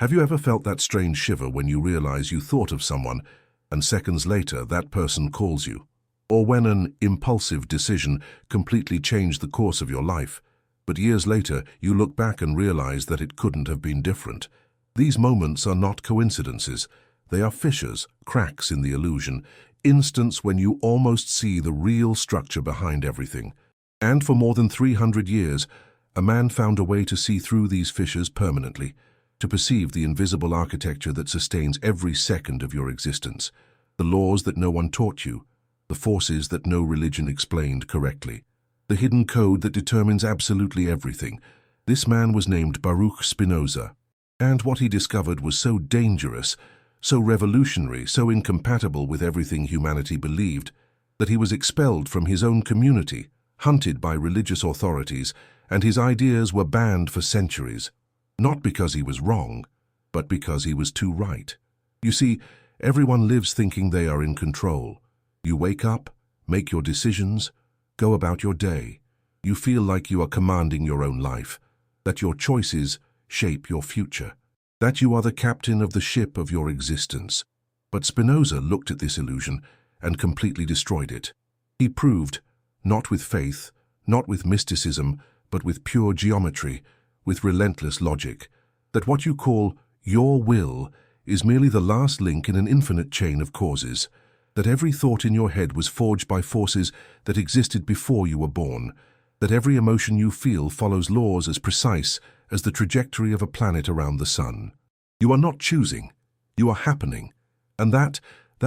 Have you ever felt that strange shiver when you realize you thought of someone, and seconds later that person calls you? Or when an impulsive decision completely changed the course of your life, but years later you look back and realize that it couldn't have been different? These moments are not coincidences. They are fissures, cracks in the illusion, instants when you almost see the real structure behind everything. And for more than 300 years, a man found a way to see through these fissures permanently, to perceive the invisible architecture that sustains every second of your existence, the laws that no one taught you, the forces that no religion explained correctly, the hidden code that determines absolutely everything. This man was named Baruch Spinoza, and what he discovered was so dangerous, so revolutionary, so incompatible with everything humanity believed, that he was expelled from his own community, hunted by religious authorities, and his ideas were banned for centuries. Not because he was wrong, but because he was too right. You see, everyone lives thinking they are in control. You wake up, make your decisions, go about your day. You feel like you are commanding your own life, that your choices shape your future, that you are the captain of the ship of your existence. But Spinoza looked at this illusion and completely destroyed it. He proved, not with faith, not with mysticism, but with pure geometry, with relentless logic, that what you call your will is merely the last link in an infinite chain of causes, that every thought in your head was forged by forces that existed before you were born, that every emotion you feel follows laws as precise as the trajectory of a planet around the sun. You are not choosing, you are happening, and that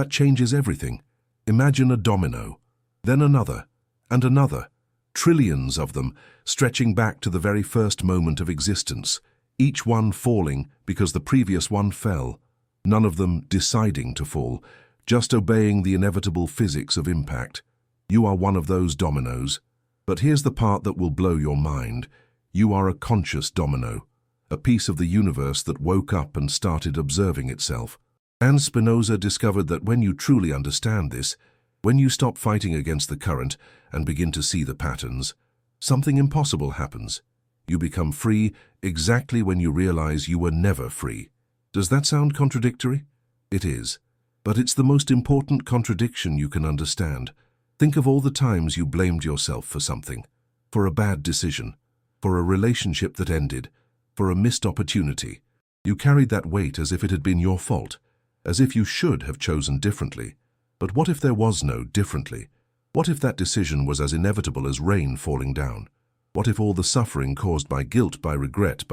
changes everything. Imagine a domino, then another, and another, trillions of them, stretching back to the very first moment of existence, each one falling because the previous one fell, none of them deciding to fall, just obeying the inevitable physics of impact. You are one of those dominoes. But here's the part that will blow your mind. You are a conscious domino, a piece of the universe that woke up and started observing itself. And Spinoza discovered that when you truly understand this, when you stop fighting against the current and begin to see the patterns, something impossible happens. You become free exactly when you realize you were never free. Does that sound contradictory? It is. But it's the most important contradiction you can understand. Think of all the times you blamed yourself for something, for a bad decision, for a relationship that ended, for a missed opportunity. You carried that weight as if it had been your fault, as if you should have chosen differently. But what if there was no differently? What if that decision was as inevitable as rain falling down? What if all the suffering caused by guilt, by regret,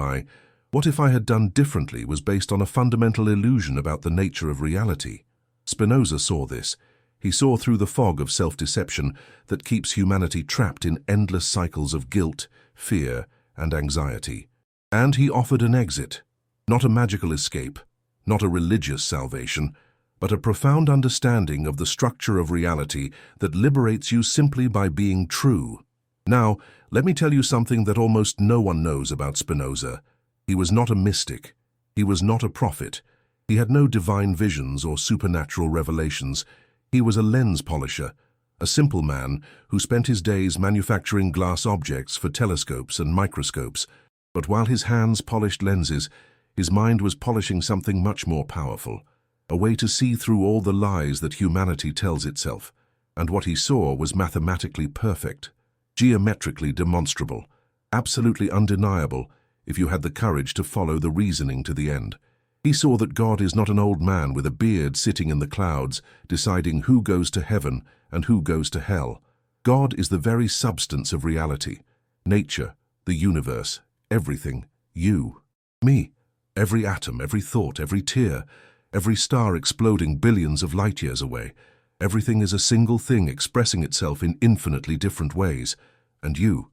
what if I had done differently was based on a fundamental illusion about the nature of reality? Spinoza saw this. He saw through the fog of self-deception that keeps humanity trapped in endless cycles of guilt, fear, and anxiety. And he offered an exit, not a magical escape, not a religious salvation, but a profound understanding of the structure of reality that liberates you simply by being true. Now, let me tell you something that almost no one knows about Spinoza. He was not a mystic. He was not a prophet. He had no divine visions or supernatural revelations. He was a lens polisher, a simple man who spent his days manufacturing glass objects for telescopes and microscopes. But while his hands polished lenses, his mind was polishing something much more powerful, a way to see through all the lies that humanity tells itself. And what he saw was mathematically perfect, geometrically demonstrable, absolutely undeniable if you had the courage to follow the reasoning to the end. He saw that God is not an old man with a beard sitting in the clouds, deciding who goes to heaven and who goes to hell. God is the very substance of reality, nature, the universe, everything, you, me, every atom, every thought, every tear, every star exploding billions of light years away. Everything is a single thing expressing itself in infinitely different ways. And you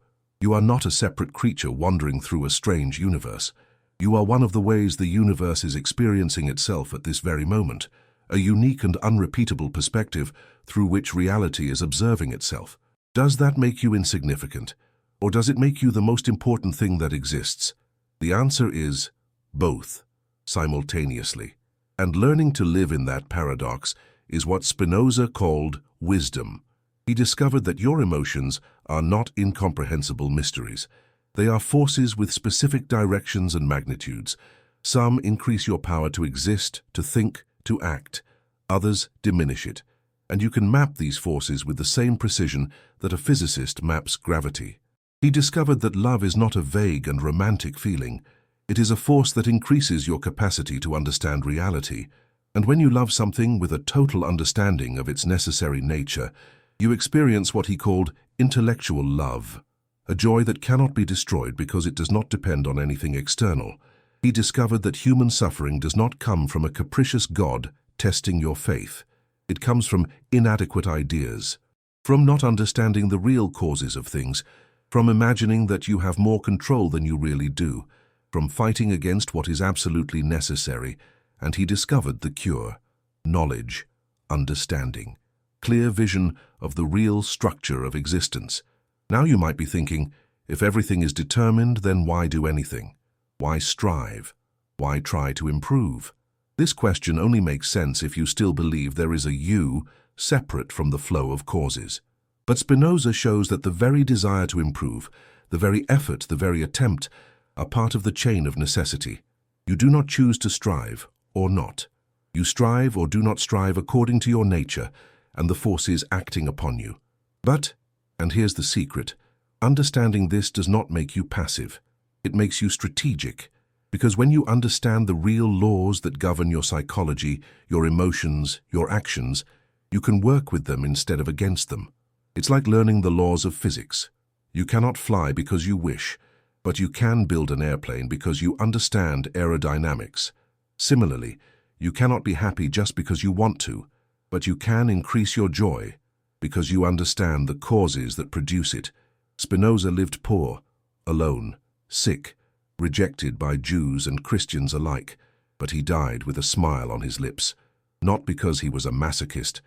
are not a separate creature wandering through a strange universe. You are one of the ways the universe is experiencing itself at this very moment, a unique and unrepeatable perspective through which reality is observing itself. Does that make you insignificant? Or does it make you the most important thing that exists? The answer is both, simultaneously. And learning to live in that paradox is what Spinoza called wisdom. He discovered that your emotions are not incomprehensible mysteries. They are forces with specific directions and magnitudes, Some increase your power to exist, to think, to act. Others diminish it. And you can map these forces with the same precision that a physicist maps gravity. He discovered that love is not a vague and romantic feeling. It is a force that increases your capacity to understand reality. And when you love something with a total understanding of its necessary nature, you experience what he called intellectual love, a joy that cannot be destroyed because it does not depend on anything external. He discovered that human suffering does not come from a capricious God testing your faith. It comes from inadequate ideas, from not understanding the real causes of things, from imagining that you have more control than you really do, from fighting against what is absolutely necessary. And he discovered the cure: knowledge, understanding, clear vision of the real structure of existence. Now you might be thinking, if everything is determined, then why do anything? Why strive? Why try to improve? This question only makes sense if you still believe there is a you separate from the flow of causes. But Spinoza shows that the very desire to improve, the very effort, the very attempt, are part of the chain of necessity. You do not choose to strive or not. You strive or do not strive according to your nature and the forces acting upon you. But, and here's the secret, understanding this does not make you passive. It makes you strategic, because when you understand the real laws that govern your psychology, your emotions, your actions, you can work with them instead of against them. It's like learning the laws of physics. You cannot fly because you wish, but you can build an airplane because you understand aerodynamics. Similarly, you cannot be happy just because you want to, but you can increase your joy because you understand the causes that produce it. Spinoza lived poor, alone, sick, rejected by Jews and Christians alike, but he died with a smile on his lips, not because he was a masochist,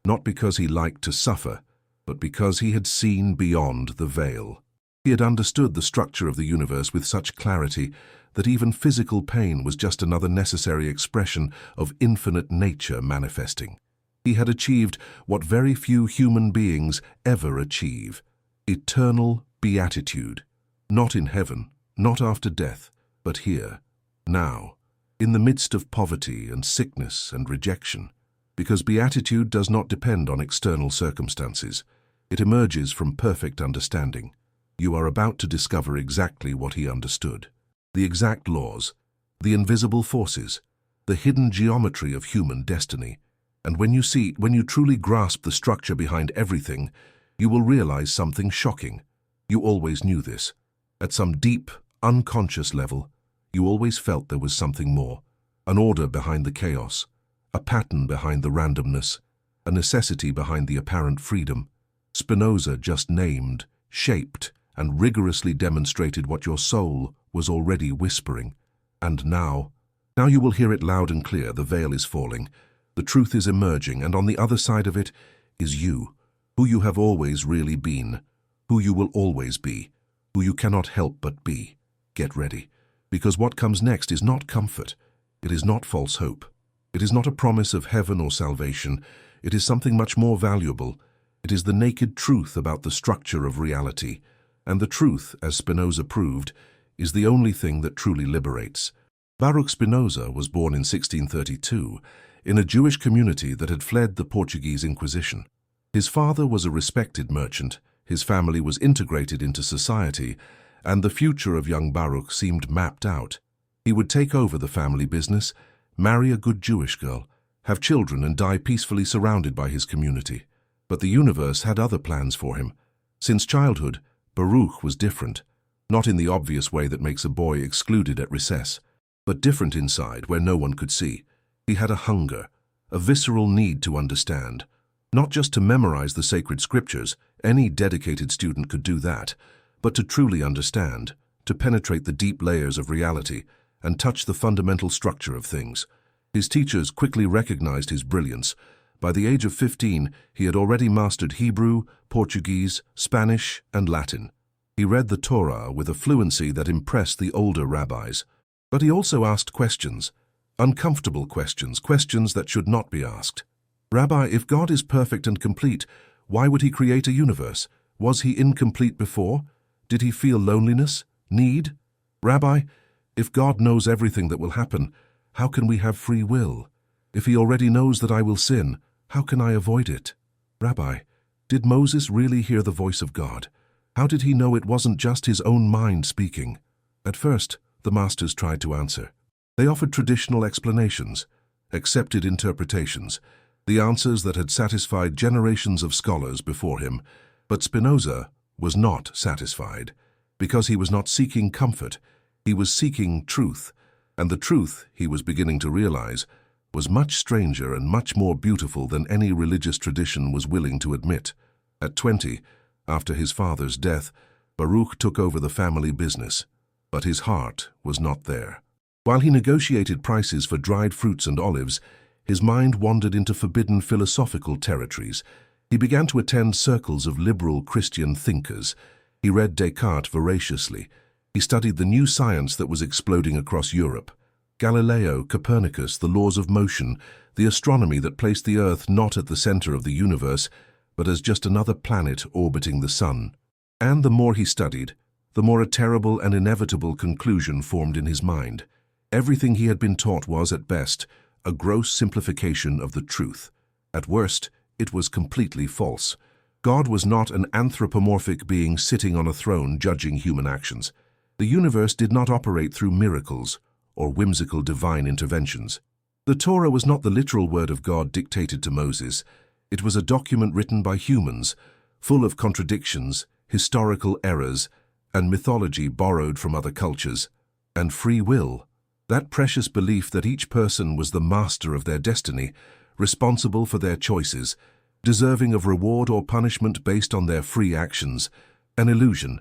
not because he liked to suffer, but because he had seen beyond the veil. He had understood the structure of the universe with such clarity that even physical pain was just another necessary expression of infinite nature manifesting. He had achieved what very few human beings ever achieve: eternal beatitude, not in heaven, not after death, but here, now, in the midst of poverty and sickness and rejection. Because beatitude does not depend on external circumstances. It emerges from perfect understanding. You are about to discover exactly what he understood: the exact laws, the invisible forces, the hidden geometry of human destiny. And when you truly grasp the structure behind everything, you will realize something shocking. You always knew this. At some deep, unconscious level, you always felt there was something more, an order behind the chaos, a pattern behind the randomness, a necessity behind the apparent freedom. Spinoza just named, shaped, and rigorously demonstrated what your soul was already whispering. And now you will hear it loud and clear. The veil is falling, the truth is emerging, and on the other side of it is you, who you have always really been, who you will always be, who you cannot help but be. Get ready, because what comes next is not comfort. It is not false hope. It is not a promise of heaven or salvation. It is something much more valuable. It is the naked truth about the structure of reality. And the truth, as Spinoza proved, is the only thing that truly liberates. Baruch Spinoza was born in 1632 in a Jewish community that had fled the Portuguese Inquisition. His father was a respected merchant, his family was integrated into society, and the future of young Baruch seemed mapped out. He would take over the family business, marry a good Jewish girl, have children, and die peacefully surrounded by his community. But the universe had other plans for him. Since childhood, Baruch was different, not in the obvious way that makes a boy excluded at recess, but different inside where no one could see. He had a hunger, a visceral need to understand, not just to memorize the sacred scriptures, any dedicated student could do that, but to truly understand, to penetrate the deep layers of reality and touch the fundamental structure of things. His teachers quickly recognized his brilliance. By the age of 15, he had already mastered Hebrew, Portuguese, Spanish, and Latin. He read the Torah with a fluency that impressed the older rabbis. But he also asked questions, uncomfortable questions, questions that should not be asked. Rabbi, if God is perfect and complete, why would he create a universe? Was he incomplete before? Did he feel loneliness? Need? Rabbi, If God knows everything that will happen, how can we have free will? If he already knows that I will sin, how can I avoid it? Rabbi, did Moses really hear the voice of God? How did he know it wasn't just his own mind speaking? At first, the masters tried to answer. They offered traditional explanations, accepted interpretations, the answers that had satisfied generations of scholars before him. But Spinoza was not satisfied, because he was not seeking comfort, he was seeking truth, and the truth, he was beginning to realize, was much stranger and much more beautiful than any religious tradition was willing to admit. At 20, after his father's death, Baruch took over the family business, but his heart was not there. While he negotiated prices for dried fruits and olives, his mind wandered into forbidden philosophical territories. He began to attend circles of liberal Christian thinkers. He read Descartes voraciously. He studied the new science that was exploding across Europe. Galileo, Copernicus, the laws of motion, the astronomy that placed the Earth not at the center of the universe, but as just another planet orbiting the sun. And the more he studied, the more a terrible and inevitable conclusion formed in his mind. Everything he had been taught was, at best, a gross simplification of the truth. At worst, it was completely false. God was not an anthropomorphic being sitting on a throne judging human actions. The universe did not operate through miracles or whimsical divine interventions. The Torah was not the literal word of God dictated to Moses. It was a document written by humans, full of contradictions, historical errors, and mythology borrowed from other cultures. And free will, that precious belief that each person was the master of their destiny, responsible for their choices, deserving of reward or punishment based on their free actions, an illusion,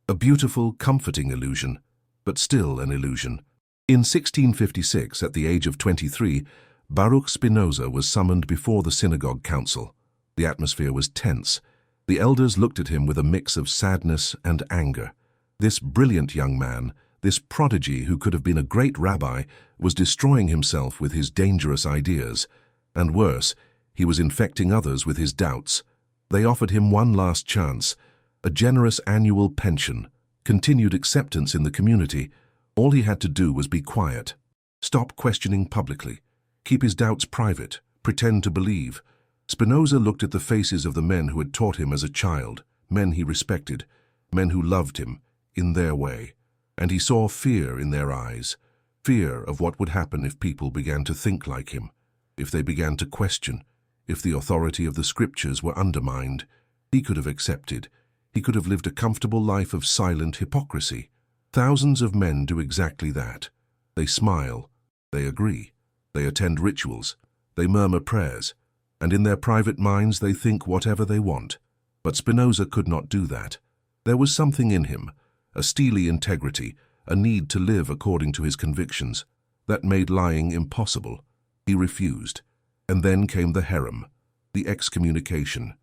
a beautiful, comforting illusion, but still an illusion. In 1656, at the age of 23, Baruch Spinoza was summoned before the synagogue council. The atmosphere was tense. The elders looked at him with a mix of sadness and anger. This brilliant young man, this prodigy who could have been a great rabbi, was destroying himself with his dangerous ideas. And worse, he was infecting others with his doubts. They offered him one last chance, a generous annual pension, continued acceptance in the community. All he had to do was be quiet, stop questioning publicly, keep his doubts private, pretend to believe. Spinoza looked at the faces of the men who had taught him as a child, men he respected, men who loved him, in their way, and he saw fear in their eyes, fear of what would happen if people began to think like him, if they began to question, if the authority of the scriptures were undermined. He could have accepted. He could have lived a comfortable life of silent hypocrisy. Thousands of men do exactly that. They smile, they agree, they attend rituals, they murmur prayers, and in their private minds they think whatever they want. But Spinoza could not do that. There was something in him, a steely integrity, a need to live according to his convictions, that made lying impossible. He refused. And then came the herem, the excommunication,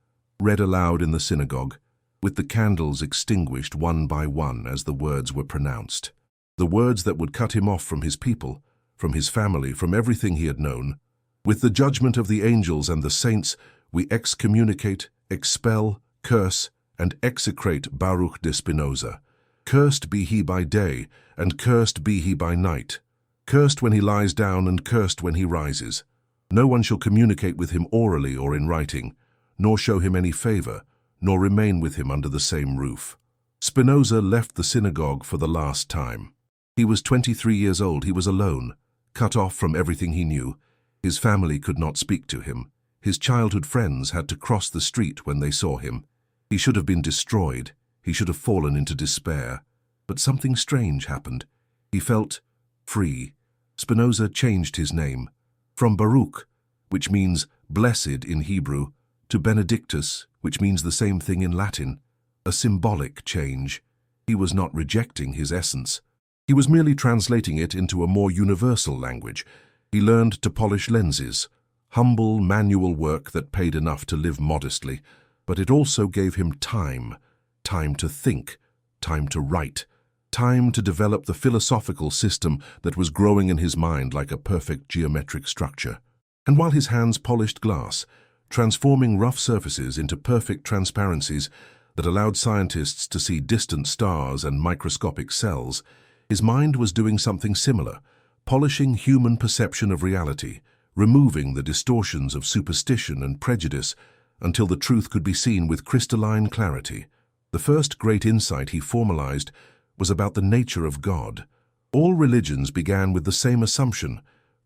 read aloud in the synagogue, with the candles extinguished one by one as the words were pronounced. The words that would cut him off from his people, from his family, from everything he had known. With the judgment of the angels and the saints, we excommunicate, expel, curse, and execrate Baruch de Spinoza. Cursed be he by day, and cursed be he by night. Cursed when he lies down, and cursed when he rises. No one shall communicate with him orally or in writing, nor show him any favor, nor remain with him under the same roof. Spinoza left the synagogue for the last time. He was 23 years old. He was alone, cut off from everything he knew. His family could not speak to him. His childhood friends had to cross the street when they saw him. He should have been destroyed. He should have fallen into despair. But something strange happened. He felt free. Spinoza changed his name from Baruch, which means blessed in Hebrew, to Benedictus, which means the same thing in Latin, a symbolic change. He was not rejecting his essence. He was merely translating it into a more universal language. He learned to polish lenses, humble manual work that paid enough to live modestly, but it also gave him time to think, time to write, time to develop the philosophical system that was growing in his mind like a perfect geometric structure. And while his hands polished glass, transforming rough surfaces into perfect transparencies that allowed scientists to see distant stars and microscopic cells, His mind was doing something similar, polishing human perception of reality, removing the distortions of superstition and prejudice until the truth could be seen with crystalline clarity. The first great insight he formalized was about the nature of God. All religions began with the same assumption: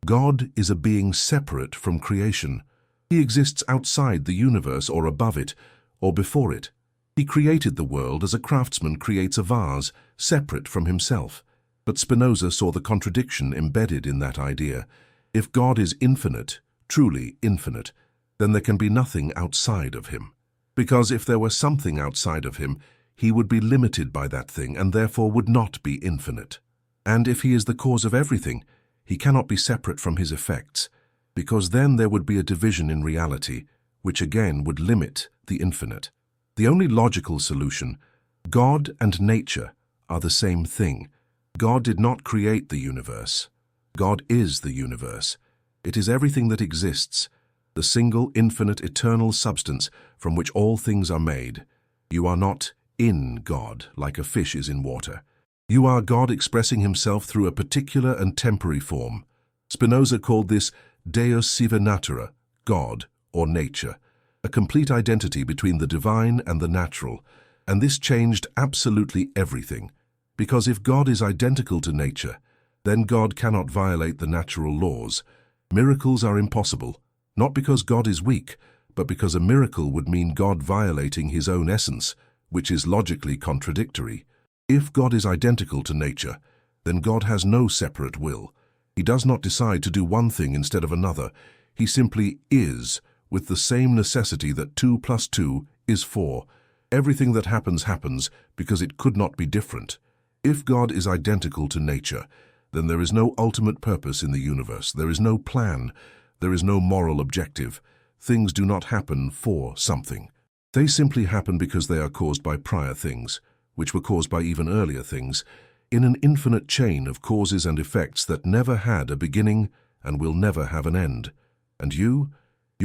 God is a being separate from creation. He exists outside the universe, or above it, or before it. He created the world as a craftsman creates a vase, separate from himself. But Spinoza saw the contradiction embedded in that idea. If God is infinite, truly infinite, then there can be nothing outside of him. Because if there were something outside of him, he would be limited by that thing and therefore would not be infinite. And if he is the cause of everything, he cannot be separate from his effects, because then there would be a division in reality, which again would limit the infinite. The only logical solution: God and nature are the same thing. God did not create the universe. God is the universe. It is everything that exists, the single, infinite, eternal substance from which all things are made. You are not in God, like a fish is in water. You are God expressing himself through a particular and temporary form. Spinoza called this Deus sive Natura, God or nature, a complete identity between the divine and the natural, and this changed absolutely everything. Because if God is identical to nature, then God cannot violate the natural laws. Miracles are impossible, not because God is weak, but because a miracle would mean God violating his own essence, which is logically contradictory. If God is identical to nature, then God has no separate will. He does not decide to do one thing instead of another. He simply is, with the same necessity that 2 + 2 is 4. Everything that happens happens because it could not be different. If God is identical to nature, then there is no ultimate purpose in the universe. There is no plan. There is no moral objective. Things do not happen for something. They simply happen because they are caused by prior things, which were caused by even earlier things, in an infinite chain of causes and effects that never had a beginning and will never have an end. And you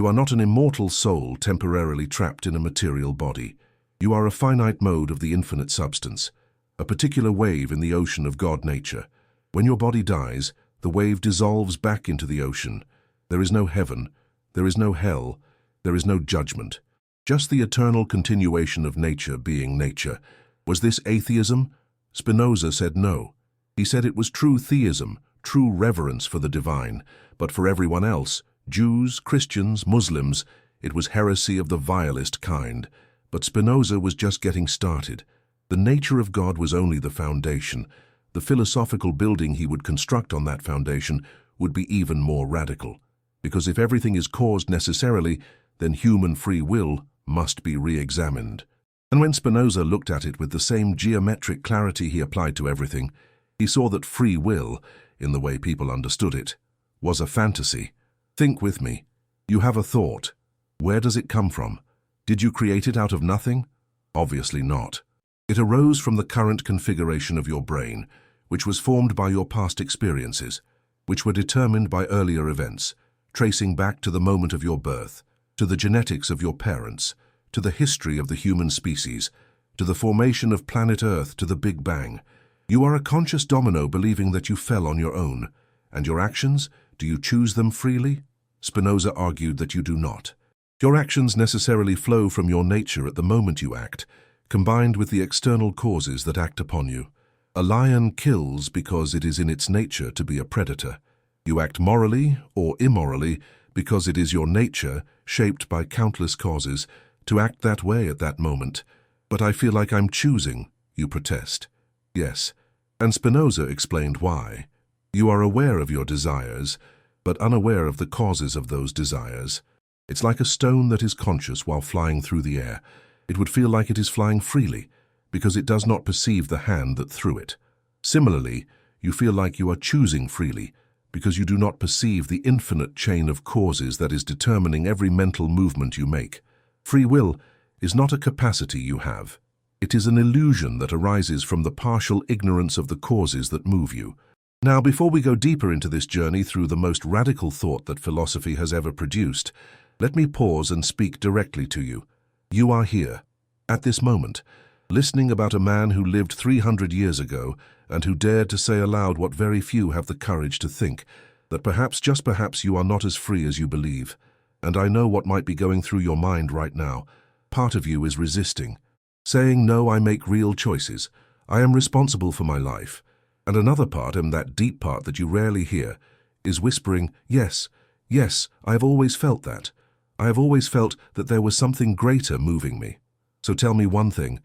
are not an immortal soul temporarily trapped in a material body. You are a finite mode of the infinite substance, a particular wave in the ocean of God nature. When your body dies, the wave dissolves back into the ocean. There is no heaven, there is no hell, there is no judgment. Just the eternal continuation of nature being nature. Was this atheism? Spinoza said no. He said it was true theism, true reverence for the divine. But for everyone else, Jews, Christians, Muslims, it was heresy of the vilest kind. But Spinoza was just getting started. The nature of God was only the foundation. The philosophical building he would construct on that foundation would be even more radical. Because if everything is caused necessarily, then human free will must be re-examined. And when Spinoza looked at it with the same geometric clarity he applied to everything, he saw that free will, in the way people understood it, was a fantasy. Think with me. You have a thought. Where does it come from? Did you create it out of nothing? Obviously not. It arose from the current configuration of your brain, which was formed by your past experiences, which were determined by earlier events, tracing back to the moment of your birth, to the genetics of your parents, to the history of the human species, to the formation of planet Earth, to the Big Bang. You are a conscious domino believing that you fell on your own. And your actions, do you choose them freely? Spinoza argued that you do not. Your actions necessarily flow from your nature at the moment you act, combined with the external causes that act upon you. A lion kills because it is in its nature to be a predator. You act morally or immorally because it is your nature, shaped by countless causes, to act that way at that moment. But I feel like I'm choosing, you protest. Yes, and Spinoza explained why. You are aware of your desires, but unaware of the causes of those desires. It's like a stone that is conscious while flying through the air. It would feel like it is flying freely, because it does not perceive the hand that threw it. Similarly, you feel like you are choosing freely, because you do not perceive the infinite chain of causes that is determining every mental movement you make. Free will is not a capacity you have. It is an illusion that arises from the partial ignorance of the causes that move you. Now, before we go deeper into this journey through the most radical thought that philosophy has ever produced, let me pause and speak directly to you. You are here, at this moment, listening about a man who lived 300 years ago and who dared to say aloud what very few have the courage to think, that perhaps, just perhaps, you are not as free as you believe. And I know what might be going through your mind right now. Part of you is resisting, saying, no, I make real choices. I am responsible for my life. And another part, and that deep part that you rarely hear, is whispering, yes, yes, I have always felt that. I have always felt that there was something greater moving me. So tell me one thing,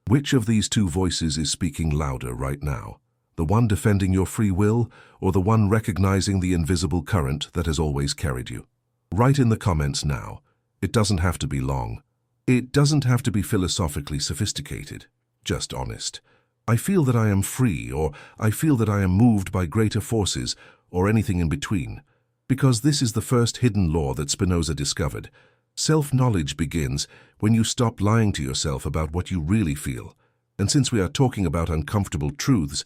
which of these two voices is speaking louder right now? The one defending your free will, or the one recognizing the invisible current that has always carried you? Write in the comments now. It doesn't have to be long. It doesn't have to be philosophically sophisticated. Just honest. I feel that I am free, or I feel that I am moved by greater forces, or anything in between. Because this is the first hidden law that Spinoza discovered. Self-knowledge begins when you stop lying to yourself about what you really feel. And since we are talking about uncomfortable truths,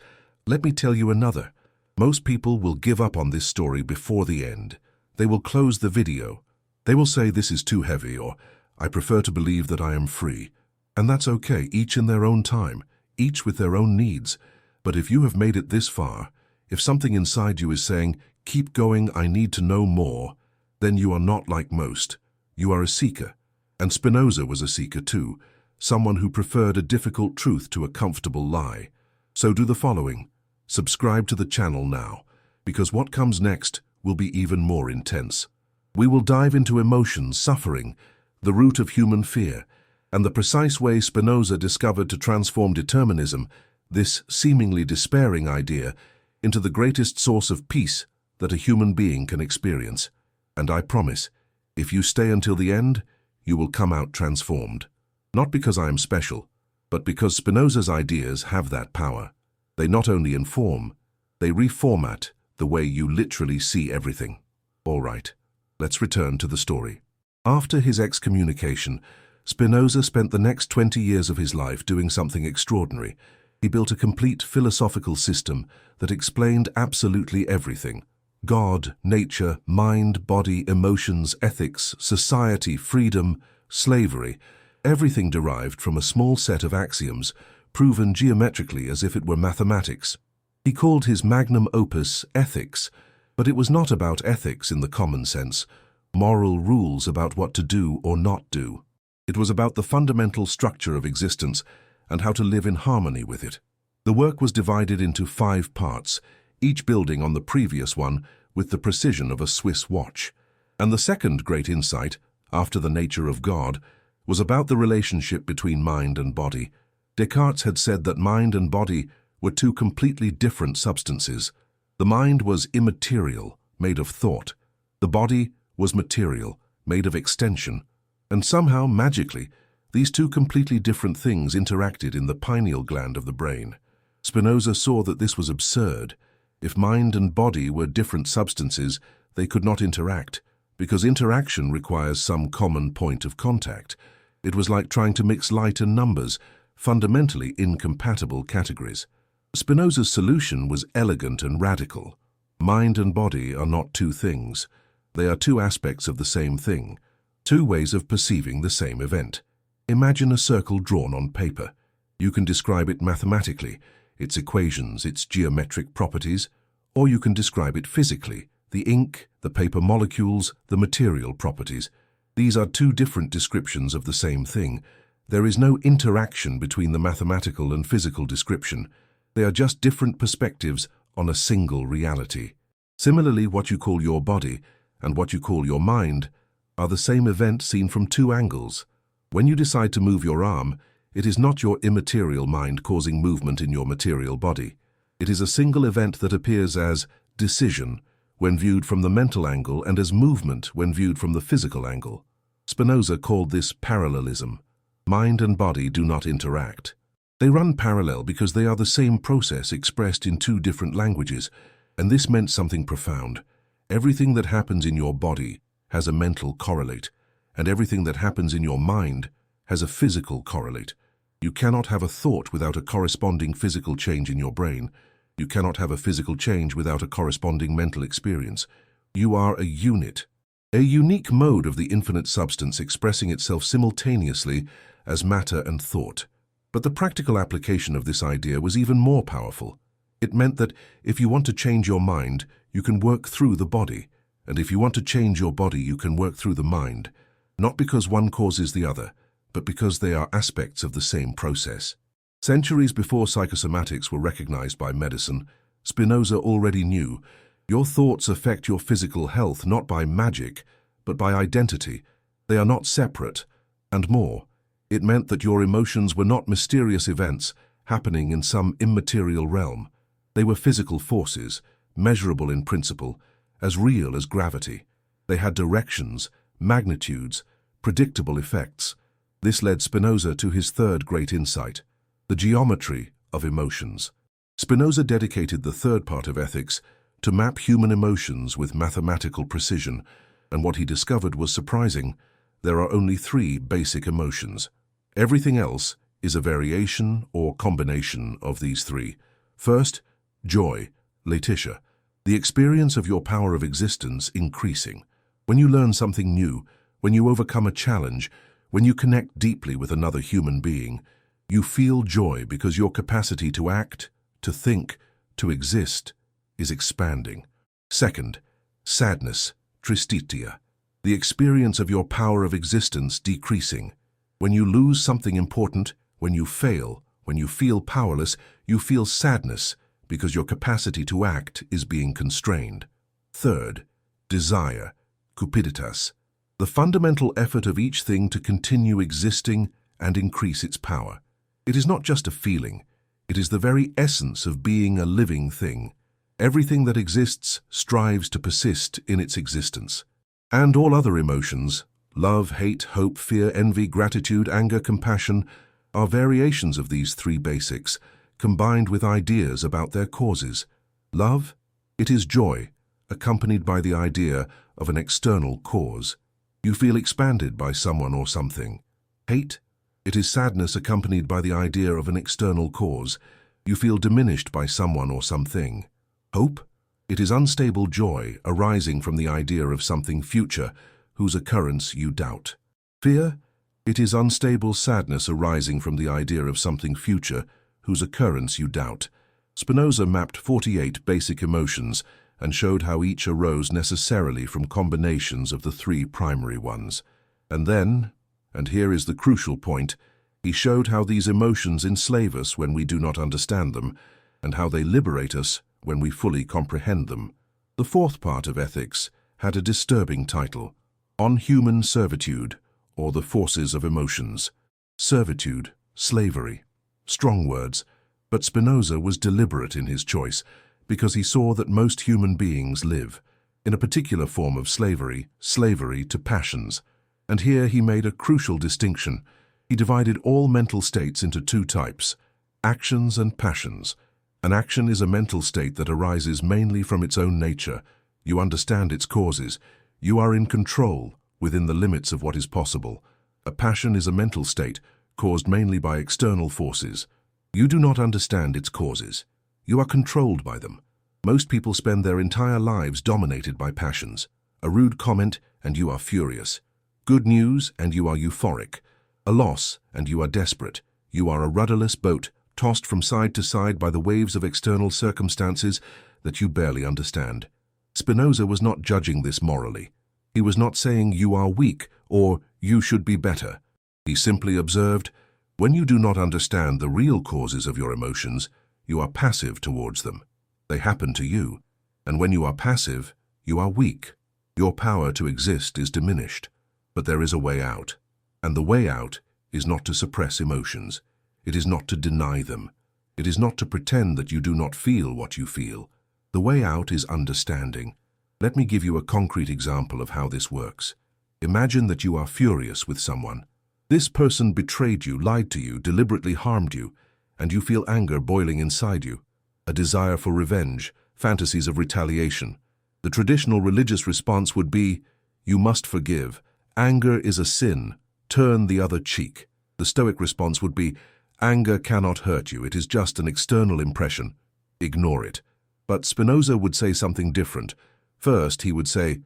let me tell you another. Most people will give up on this story before the end. They will close the video. They will say this is too heavy, or I prefer to believe that I am free. And that's okay, each in their own time, each with their own needs. But if you have made it this far, if something inside you is saying, keep going, I need to know more, then you are not like most. You are a seeker. And Spinoza was a seeker too, someone who preferred a difficult truth to a comfortable lie. So do the following. Subscribe to the channel now, because what comes next will be even more intense. We will dive into emotions, suffering, the root of human fear, and the precise way Spinoza discovered to transform determinism, this seemingly despairing idea, into the greatest source of peace that a human being can experience. And I promise, if you stay until the end, you will come out transformed. Not because I am special, but because Spinoza's ideas have that power. They not only inform, they reformat the way you literally see everything. All right, let's return to the story. After his excommunication, Spinoza spent the next 20 years of his life doing something extraordinary. He built a complete philosophical system that explained absolutely everything. God, nature, mind, body, emotions, ethics, society, freedom, slavery, everything derived from a small set of axioms, proven geometrically as if it were mathematics. He called his magnum opus ethics, but it was not about ethics in the common sense, moral rules about what to do or not do. It was about the fundamental structure of existence and how to live in harmony with it. The work was divided into 5 parts, each building on the previous one with the precision of a Swiss watch. And the second great insight, after the nature of God, was about the relationship between mind and body. Descartes had said that mind and body were two completely different substances. The mind was immaterial, made of thought. The body was material, made of extension. And somehow, magically, these two completely different things interacted in the pineal gland of the brain. Spinoza saw that this was absurd. If mind and body were different substances, they could not interact, because interaction requires some common point of contact. It was like trying to mix light and numbers, fundamentally incompatible categories. Spinoza's solution was elegant and radical. Mind and body are not two things. They are two aspects of the same thing, two ways of perceiving the same event. Imagine a circle drawn on paper. You can describe it mathematically, its equations, its geometric properties, or you can describe it physically, the ink, the paper molecules, the material properties. These are two different descriptions of the same thing. There is no interaction between the mathematical and physical description. They are just different perspectives on a single reality. Similarly, what you call your body and what you call your mind are the same event seen from two angles. When you decide to move your arm, it is not your immaterial mind causing movement in your material body. It is a single event that appears as decision when viewed from the mental angle and as movement when viewed from the physical angle. Spinoza called this parallelism. Mind and body do not interact. They run parallel because they are the same process expressed in two different languages, and this meant something profound. Everything that happens in your body has a mental correlate, and everything that happens in your mind has a physical correlate. You cannot have a thought without a corresponding physical change in your brain. You cannot have a physical change without a corresponding mental experience. You are a unit, a unique mode of the infinite substance expressing itself simultaneously as matter and thought. But the practical application of this idea was even more powerful. It meant that if you want to change your mind, you can work through the body, and if you want to change your body, you can work through the mind, not because one causes the other, but because they are aspects of the same process. Centuries before psychosomatics were recognized by medicine, Spinoza already knew your thoughts affect your physical health not by magic, but by identity. They are not separate, and more. It meant that your emotions were not mysterious events happening in some immaterial realm. They were physical forces, measurable in principle, as real as gravity. They had directions, magnitudes, predictable effects. This led Spinoza to his third great insight, the geometry of emotions. Spinoza dedicated the third part of ethics to map human emotions with mathematical precision, and what he discovered was surprising. There are only three basic emotions. Everything else is a variation or combination of these three. First, joy, Laetitia, the experience of your power of existence increasing. When you learn something new, when you overcome a challenge, when you connect deeply with another human being, you feel joy because your capacity to act, to think, to exist is expanding. Second, sadness, tristitia, the experience of your power of existence decreasing. When you lose something important, when you fail, when you feel powerless, you feel sadness because your capacity to act is being constrained. Third, desire, cupiditas, the fundamental effort of each thing to continue existing and increase its power. It is not just a feeling, it is the very essence of being a living thing. Everything that exists strives to persist in its existence. And all other emotions, love, hate, hope, fear, envy, gratitude, anger, compassion, are variations of these three basics, combined with ideas about their causes. Love, it is joy, accompanied by the idea of an external cause. You feel expanded by someone or something. Hate, it is sadness accompanied by the idea of an external cause. You feel diminished by someone or something. Hope, it is unstable joy arising from the idea of something future, whose occurrence you doubt. Fear, it is unstable sadness arising from the idea of something future, whose occurrence you doubt. Spinoza mapped 48 basic emotions and showed how each arose necessarily from combinations of the three primary ones. And then, and here is the crucial point, he showed how these emotions enslave us when we do not understand them, and how they liberate us when we fully comprehend them. The fourth part of ethics had a disturbing title, On Human Servitude, or the Forces of Emotions. Servitude, slavery. Strong words, but Spinoza was deliberate in his choice, because he saw that most human beings live in a particular form of slavery, slavery to passions. And here he made a crucial distinction. He divided all mental states into two types, actions and passions. An action is a mental state that arises mainly from its own nature. You understand its causes. You are in control within the limits of what is possible. A passion is a mental state caused mainly by external forces. You do not understand its causes. You are controlled by them. Most people spend their entire lives dominated by passions. A rude comment, and you are furious. Good news, and you are euphoric. A loss, and you are desperate. You are a rudderless boat, tossed from side to side by the waves of external circumstances that you barely understand. Spinoza was not judging this morally. He was not saying you are weak or you should be better. He simply observed, when you do not understand the real causes of your emotions, you are passive towards them. They happen to you, and when you are passive, you are weak. Your power to exist is diminished, but there is a way out. And the way out is not to suppress emotions. It is not to deny them. It is not to pretend that you do not feel what you feel. The way out is understanding. Let me give you a concrete example of how this works. Imagine that you are furious with someone. This person betrayed you, lied to you, deliberately harmed you, and you feel anger boiling inside you, a desire for revenge, fantasies of retaliation. The traditional religious response would be, you must forgive. Anger is a sin. Turn the other cheek. The Stoic response would be, anger cannot hurt you. It is just an external impression. Ignore it. But Spinoza would say something different. First, he would say,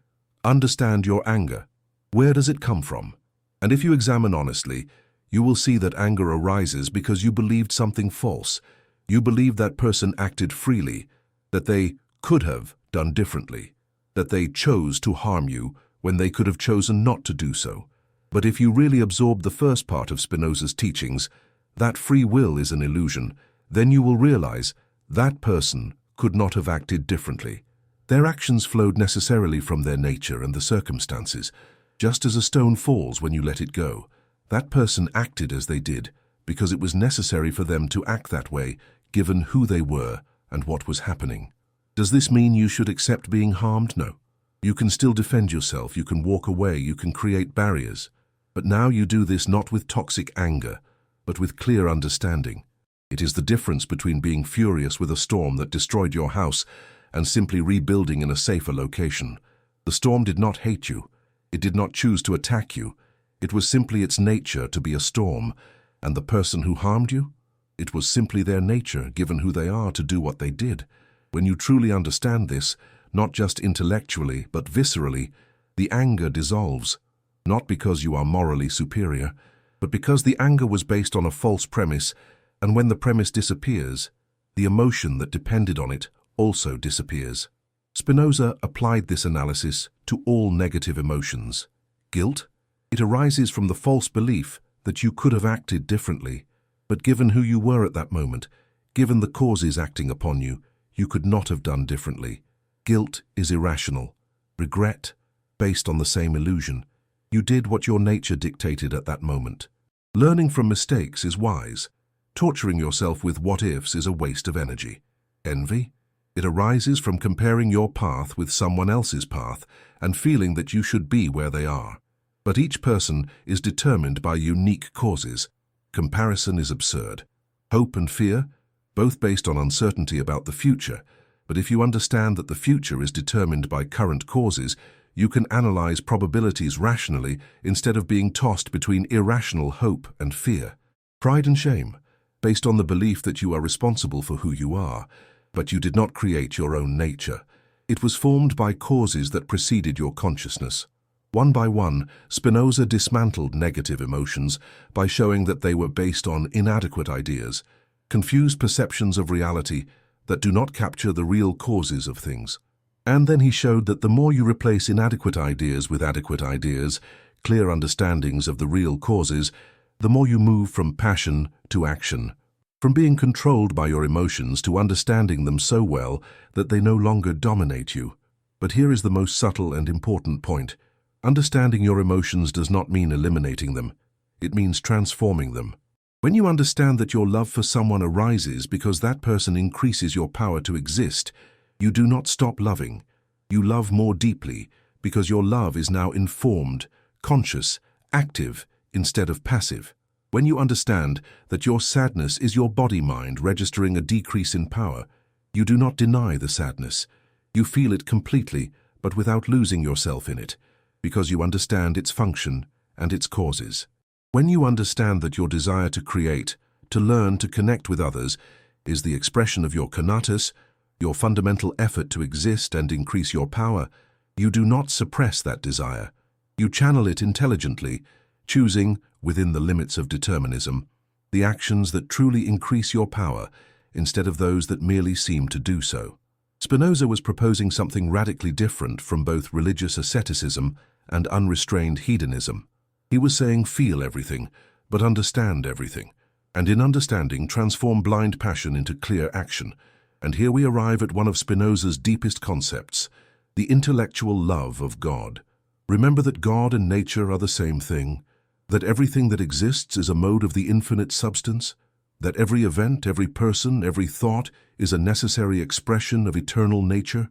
understand your anger. Where does it come from? And if you examine honestly, you will see that anger arises because you believed something false. You believe that person acted freely, that they could have done differently, that they chose to harm you when they could have chosen not to do so. But if you really absorb the first part of Spinoza's teachings, that free will is an illusion, then you will realize that person could not have acted differently. Their actions flowed necessarily from their nature and the circumstances, just as a stone falls when you let it go. That person acted as they did because it was necessary for them to act that way, given who they were and what was happening. Does this mean you should accept being harmed? No. You can still defend yourself, you can walk away, you can create barriers. But now you do this not with toxic anger, but with clear understanding. It is the difference between being furious with a storm that destroyed your house and simply rebuilding in a safer location. The storm did not hate you. It did not choose to attack you. It was simply its nature to be a storm. And the person who harmed you? It was simply their nature, given who they are, to do what they did. When you truly understand this, not just intellectually, but viscerally, the anger dissolves. Not because you are morally superior, but because the anger was based on a false premise, and when the premise disappears, the emotion that depended on it also disappears. Spinoza applied this analysis to all negative emotions. Guilt? It arises from the false belief that you could have acted differently, but given who you were at that moment, given the causes acting upon you, you could not have done differently. Guilt is irrational. Regret, based on the same illusion. You did what your nature dictated at that moment. Learning from mistakes is wise. Torturing yourself with what-ifs is a waste of energy. Envy? It arises from comparing your path with someone else's path and feeling that you should be where they are. But each person is determined by unique causes. Comparison is absurd. Hope and fear, both based on uncertainty about the future. But if you understand that the future is determined by current causes, you can analyze probabilities rationally instead of being tossed between irrational hope and fear. Pride and shame, based on the belief that you are responsible for who you are, but you did not create your own nature. It was formed by causes that preceded your consciousness. One by one, Spinoza dismantled negative emotions by showing that they were based on inadequate ideas, confused perceptions of reality that do not capture the real causes of things. And then he showed that the more you replace inadequate ideas with adequate ideas, clear understandings of the real causes, the more you move from passion to action, from being controlled by your emotions to understanding them so well that they no longer dominate you. But here is the most subtle and important point. Understanding your emotions does not mean eliminating them. It means transforming them. When you understand that your love for someone arises because that person increases your power to exist, you do not stop loving. You love more deeply because your love is now informed, conscious, active, instead of passive. When you understand that your sadness is your body-mind registering a decrease in power, you do not deny the sadness. You feel it completely, but without losing yourself in it, because you understand its function and its causes. When you understand that your desire to create, to learn, to connect with others, is the expression of your conatus, your fundamental effort to exist and increase your power, you do not suppress that desire. You channel it intelligently, choosing, within the limits of determinism, the actions that truly increase your power instead of those that merely seem to do so. Spinoza was proposing something radically different from both religious asceticism and unrestrained hedonism. He was saying feel everything, but understand everything, and in understanding transform blind passion into clear action. And here we arrive at one of Spinoza's deepest concepts, the intellectual love of God. Remember that God and nature are the same thing, that everything that exists is a mode of the infinite substance, that every event, every person, every thought is a necessary expression of eternal nature.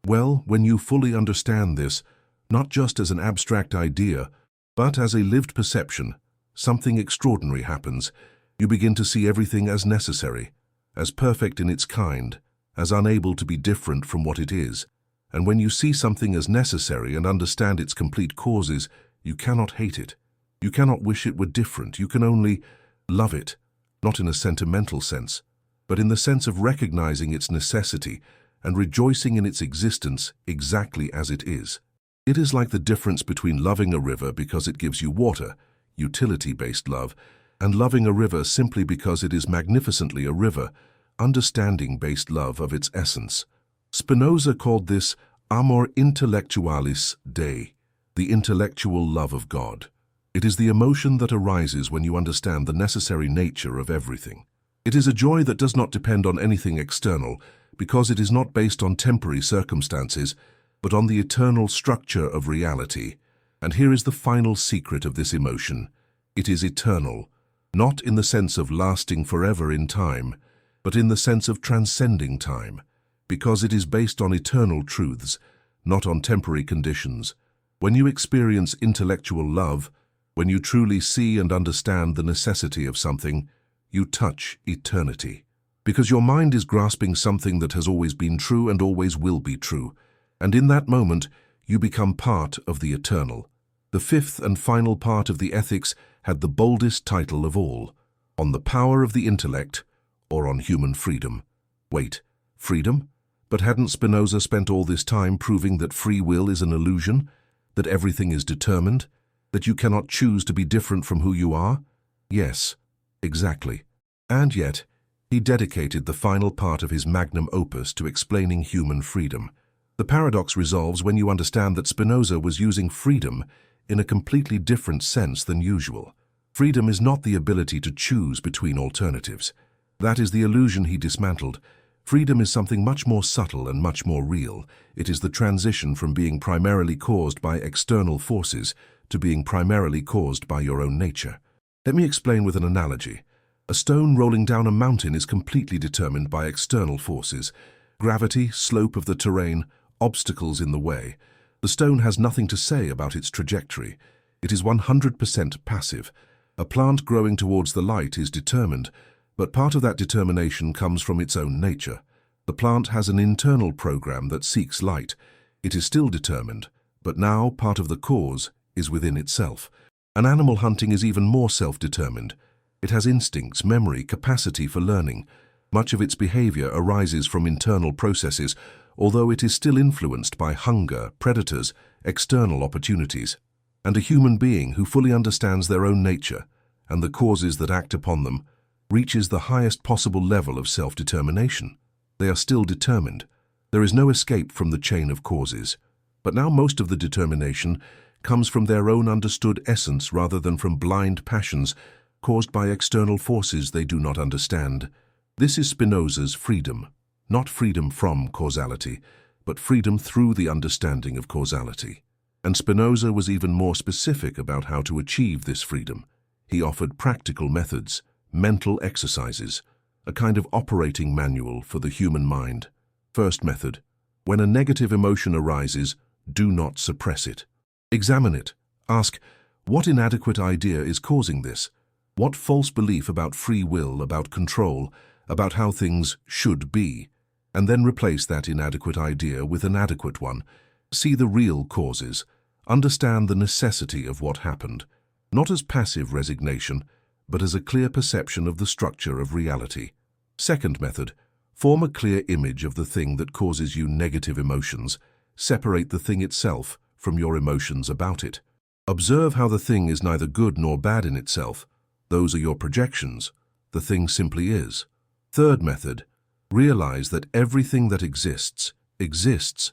Well, when you fully understand this, not just as an abstract idea, but as a lived perception, something extraordinary happens. You begin to see everything as necessary, as perfect in its kind, as unable to be different from what it is. And when you see something as necessary and understand its complete causes, you cannot hate it. You cannot wish it were different. You can only love it, not in a sentimental sense, but in the sense of recognizing its necessity and rejoicing in its existence exactly as it is. It is like the difference between loving a river because it gives you water, utility-based love, and loving a river simply because it is magnificently a river, understanding-based love of its essence. Spinoza called this amor intellectualis Dei, the intellectual love of God. It is the emotion that arises when you understand the necessary nature of everything. It is a joy that does not depend on anything external, because it is not based on temporary circumstances, but on the eternal structure of reality. And here is the final secret of this emotion. It is eternal, not in the sense of lasting forever in time, but in the sense of transcending time, because it is based on eternal truths, not on temporary conditions. When you experience intellectual love, when you truly see and understand the necessity of something, you touch eternity. Because your mind is grasping something that has always been true and always will be true, and in that moment, you become part of the eternal. The fifth and final part of the ethics had the boldest title of all, On the Power of the Intellect, or on Human Freedom. Wait, freedom? But hadn't Spinoza spent all this time proving that free will is an illusion, that everything is determined, that you cannot choose to be different from who you are? Yes, exactly. And yet, he dedicated the final part of his magnum opus to explaining human freedom. The paradox resolves when you understand that Spinoza was using freedom in a completely different sense than usual. Freedom is not the ability to choose between alternatives. That is the illusion he dismantled. Freedom is something much more subtle and much more real. It is the transition from being primarily caused by external forces to being primarily caused by your own nature. Let me explain with an analogy. A stone rolling down a mountain is completely determined by external forces: gravity, slope of the terrain, obstacles in the way. The stone has nothing to say about its trajectory. It is 100% passive. A plant growing towards the light is determined, but part of that determination comes from its own nature. The plant has an internal program that seeks light. It is still determined, but now part of the cause is within itself. An animal hunting is even more self-determined. It has instincts, memory, capacity for learning. Much of its behavior arises from internal processes, although it is still influenced by hunger, predators, external opportunities. And a human being who fully understands their own nature and the causes that act upon them reaches the highest possible level of self-determination. They are still determined. There is no escape from the chain of causes. But now most of the determination comes from their own understood essence rather than from blind passions caused by external forces they do not understand. This is Spinoza's freedom, not freedom from causality, but freedom through the understanding of causality. And Spinoza was even more specific about how to achieve this freedom. He offered practical methods, mental exercises, a kind of operating manual for the human mind. First method: when a negative emotion arises, do not suppress it. Examine it. Ask, what inadequate idea is causing this? What false belief about free will, about control, about how things should be? And then replace that inadequate idea with an adequate one. See the real causes. Understand the necessity of what happened, not as passive resignation, but as a clear perception of the structure of reality. Second method: form a clear image of the thing that causes you negative emotions. Separate the thing itself from your emotions about it. Observe how the thing is neither good nor bad in itself. Those are your projections. The thing simply is. Third method: realize that everything that exists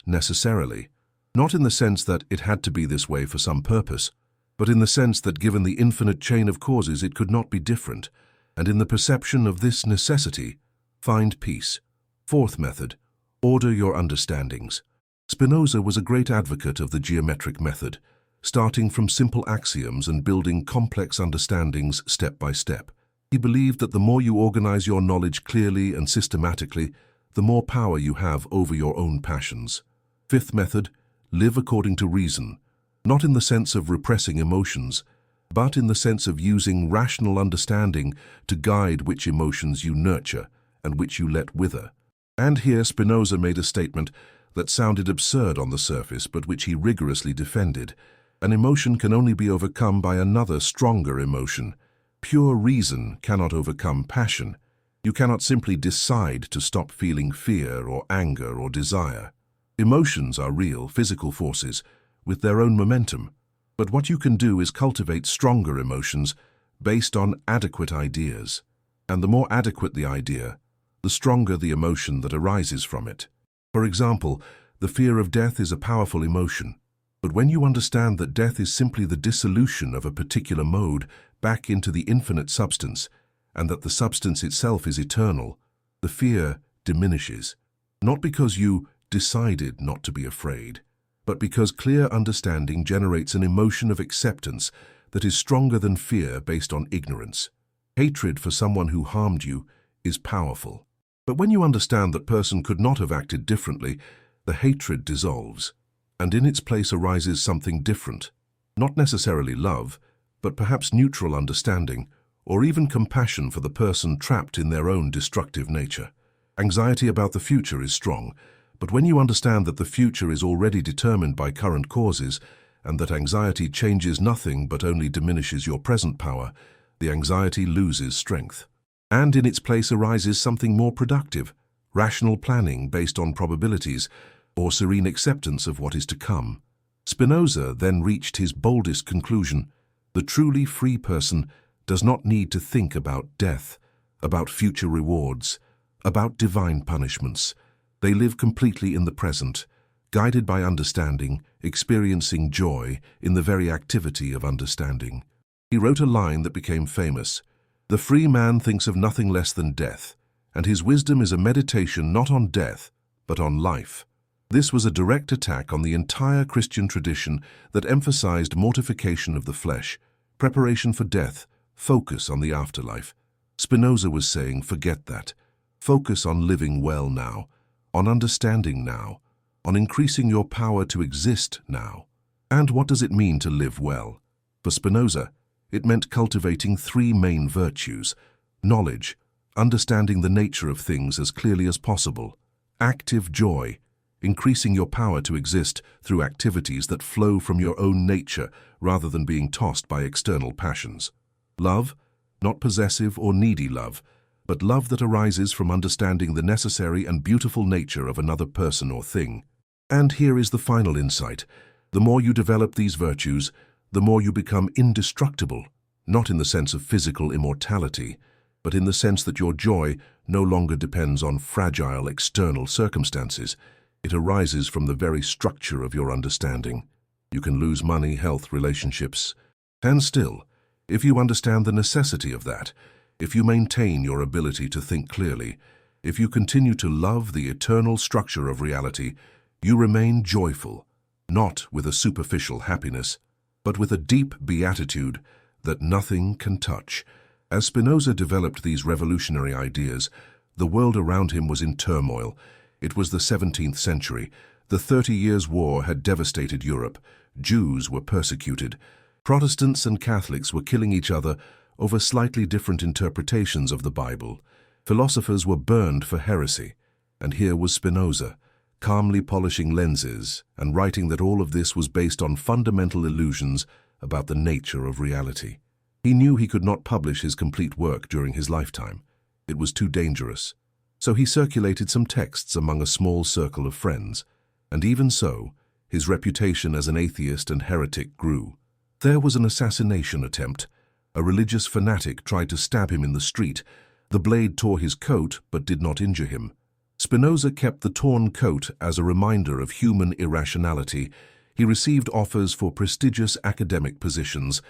necessarily. Not in the sense that it had to be this way for some purpose, but in the sense that given the infinite chain of causes it could not be different, and in the perception of this necessity, find peace. Fourth method: order your understandings. Spinoza was a great advocate of the geometric method, starting from simple axioms and building complex understandings step by step. He believed that the more you organize your knowledge clearly and systematically, the more power you have over your own passions. Fifth method: live according to reason, not in the sense of repressing emotions, but in the sense of using rational understanding to guide which emotions you nurture and which you let wither. And here Spinoza made a statement that sounded absurd on the surface, but which he rigorously defended. An emotion can only be overcome by another, stronger emotion. Pure reason cannot overcome passion. You cannot simply decide to stop feeling fear or anger or desire. Emotions are real, physical forces, with their own momentum. But what you can do is cultivate stronger emotions based on adequate ideas. And the more adequate the idea, the stronger the emotion that arises from it. For example, the fear of death is a powerful emotion. But when you understand that death is simply the dissolution of a particular mode back into the infinite substance, and that the substance itself is eternal, the fear diminishes. Not because you decided not to be afraid, but because clear understanding generates an emotion of acceptance that is stronger than fear based on ignorance. Hatred for someone who harmed you is powerful. But when you understand that person could not have acted differently, the hatred dissolves, and in its place arises something different. Not necessarily love, but perhaps neutral understanding, or even compassion for the person trapped in their own destructive nature. Anxiety about the future is strong, but when you understand that the future is already determined by current causes, and that anxiety changes nothing but only diminishes your present power, the anxiety loses strength. And in its place arises something more productive, rational planning based on probabilities, or serene acceptance of what is to come. Spinoza then reached his boldest conclusion: the truly free person does not need to think about death, about future rewards, about divine punishments. They live completely in the present, guided by understanding, experiencing joy in the very activity of understanding. He wrote a line that became famous: "The free man thinks of nothing less than death, and his wisdom is a meditation not on death, but on life." This was a direct attack on the entire Christian tradition that emphasized mortification of the flesh, preparation for death, focus on the afterlife. Spinoza was saying, forget that. Focus on living well now, on understanding now, on increasing your power to exist now. And what does it mean to live well? For Spinoza, it meant cultivating three main virtues: knowledge, understanding the nature of things as clearly as possible; active joy, increasing your power to exist through activities that flow from your own nature rather than being tossed by external passions; love, not possessive or needy love, but love that arises from understanding the necessary and beautiful nature of another person or thing. And here is the final insight: the more you develop these virtues, the more you become indestructible, not in the sense of physical immortality, but in the sense that your joy no longer depends on fragile external circumstances. It arises from the very structure of your understanding. You can lose money, health, relationships, and still, if you understand the necessity of that, if you maintain your ability to think clearly, if you continue to love the eternal structure of reality, you remain joyful, not with a superficial happiness, but with a deep beatitude that nothing can touch. As Spinoza developed these revolutionary ideas, the world around him was in turmoil. It was the 17th century. The 30 Years' War had devastated Europe. Jews were persecuted. Protestants and Catholics were killing each other over slightly different interpretations of the Bible. Philosophers were burned for heresy. And here was Spinoza, calmly polishing lenses and writing that all of this was based on fundamental illusions about the nature of reality. He knew he could not publish his complete work during his lifetime. It was too dangerous. So he circulated some texts among a small circle of friends, and even so, his reputation as an atheist and heretic grew. There was an assassination attempt. A religious fanatic tried to stab him in the street. The blade tore his coat but did not injure him. Spinoza kept the torn coat as a reminder of human irrationality. He received offers for prestigious academic positions.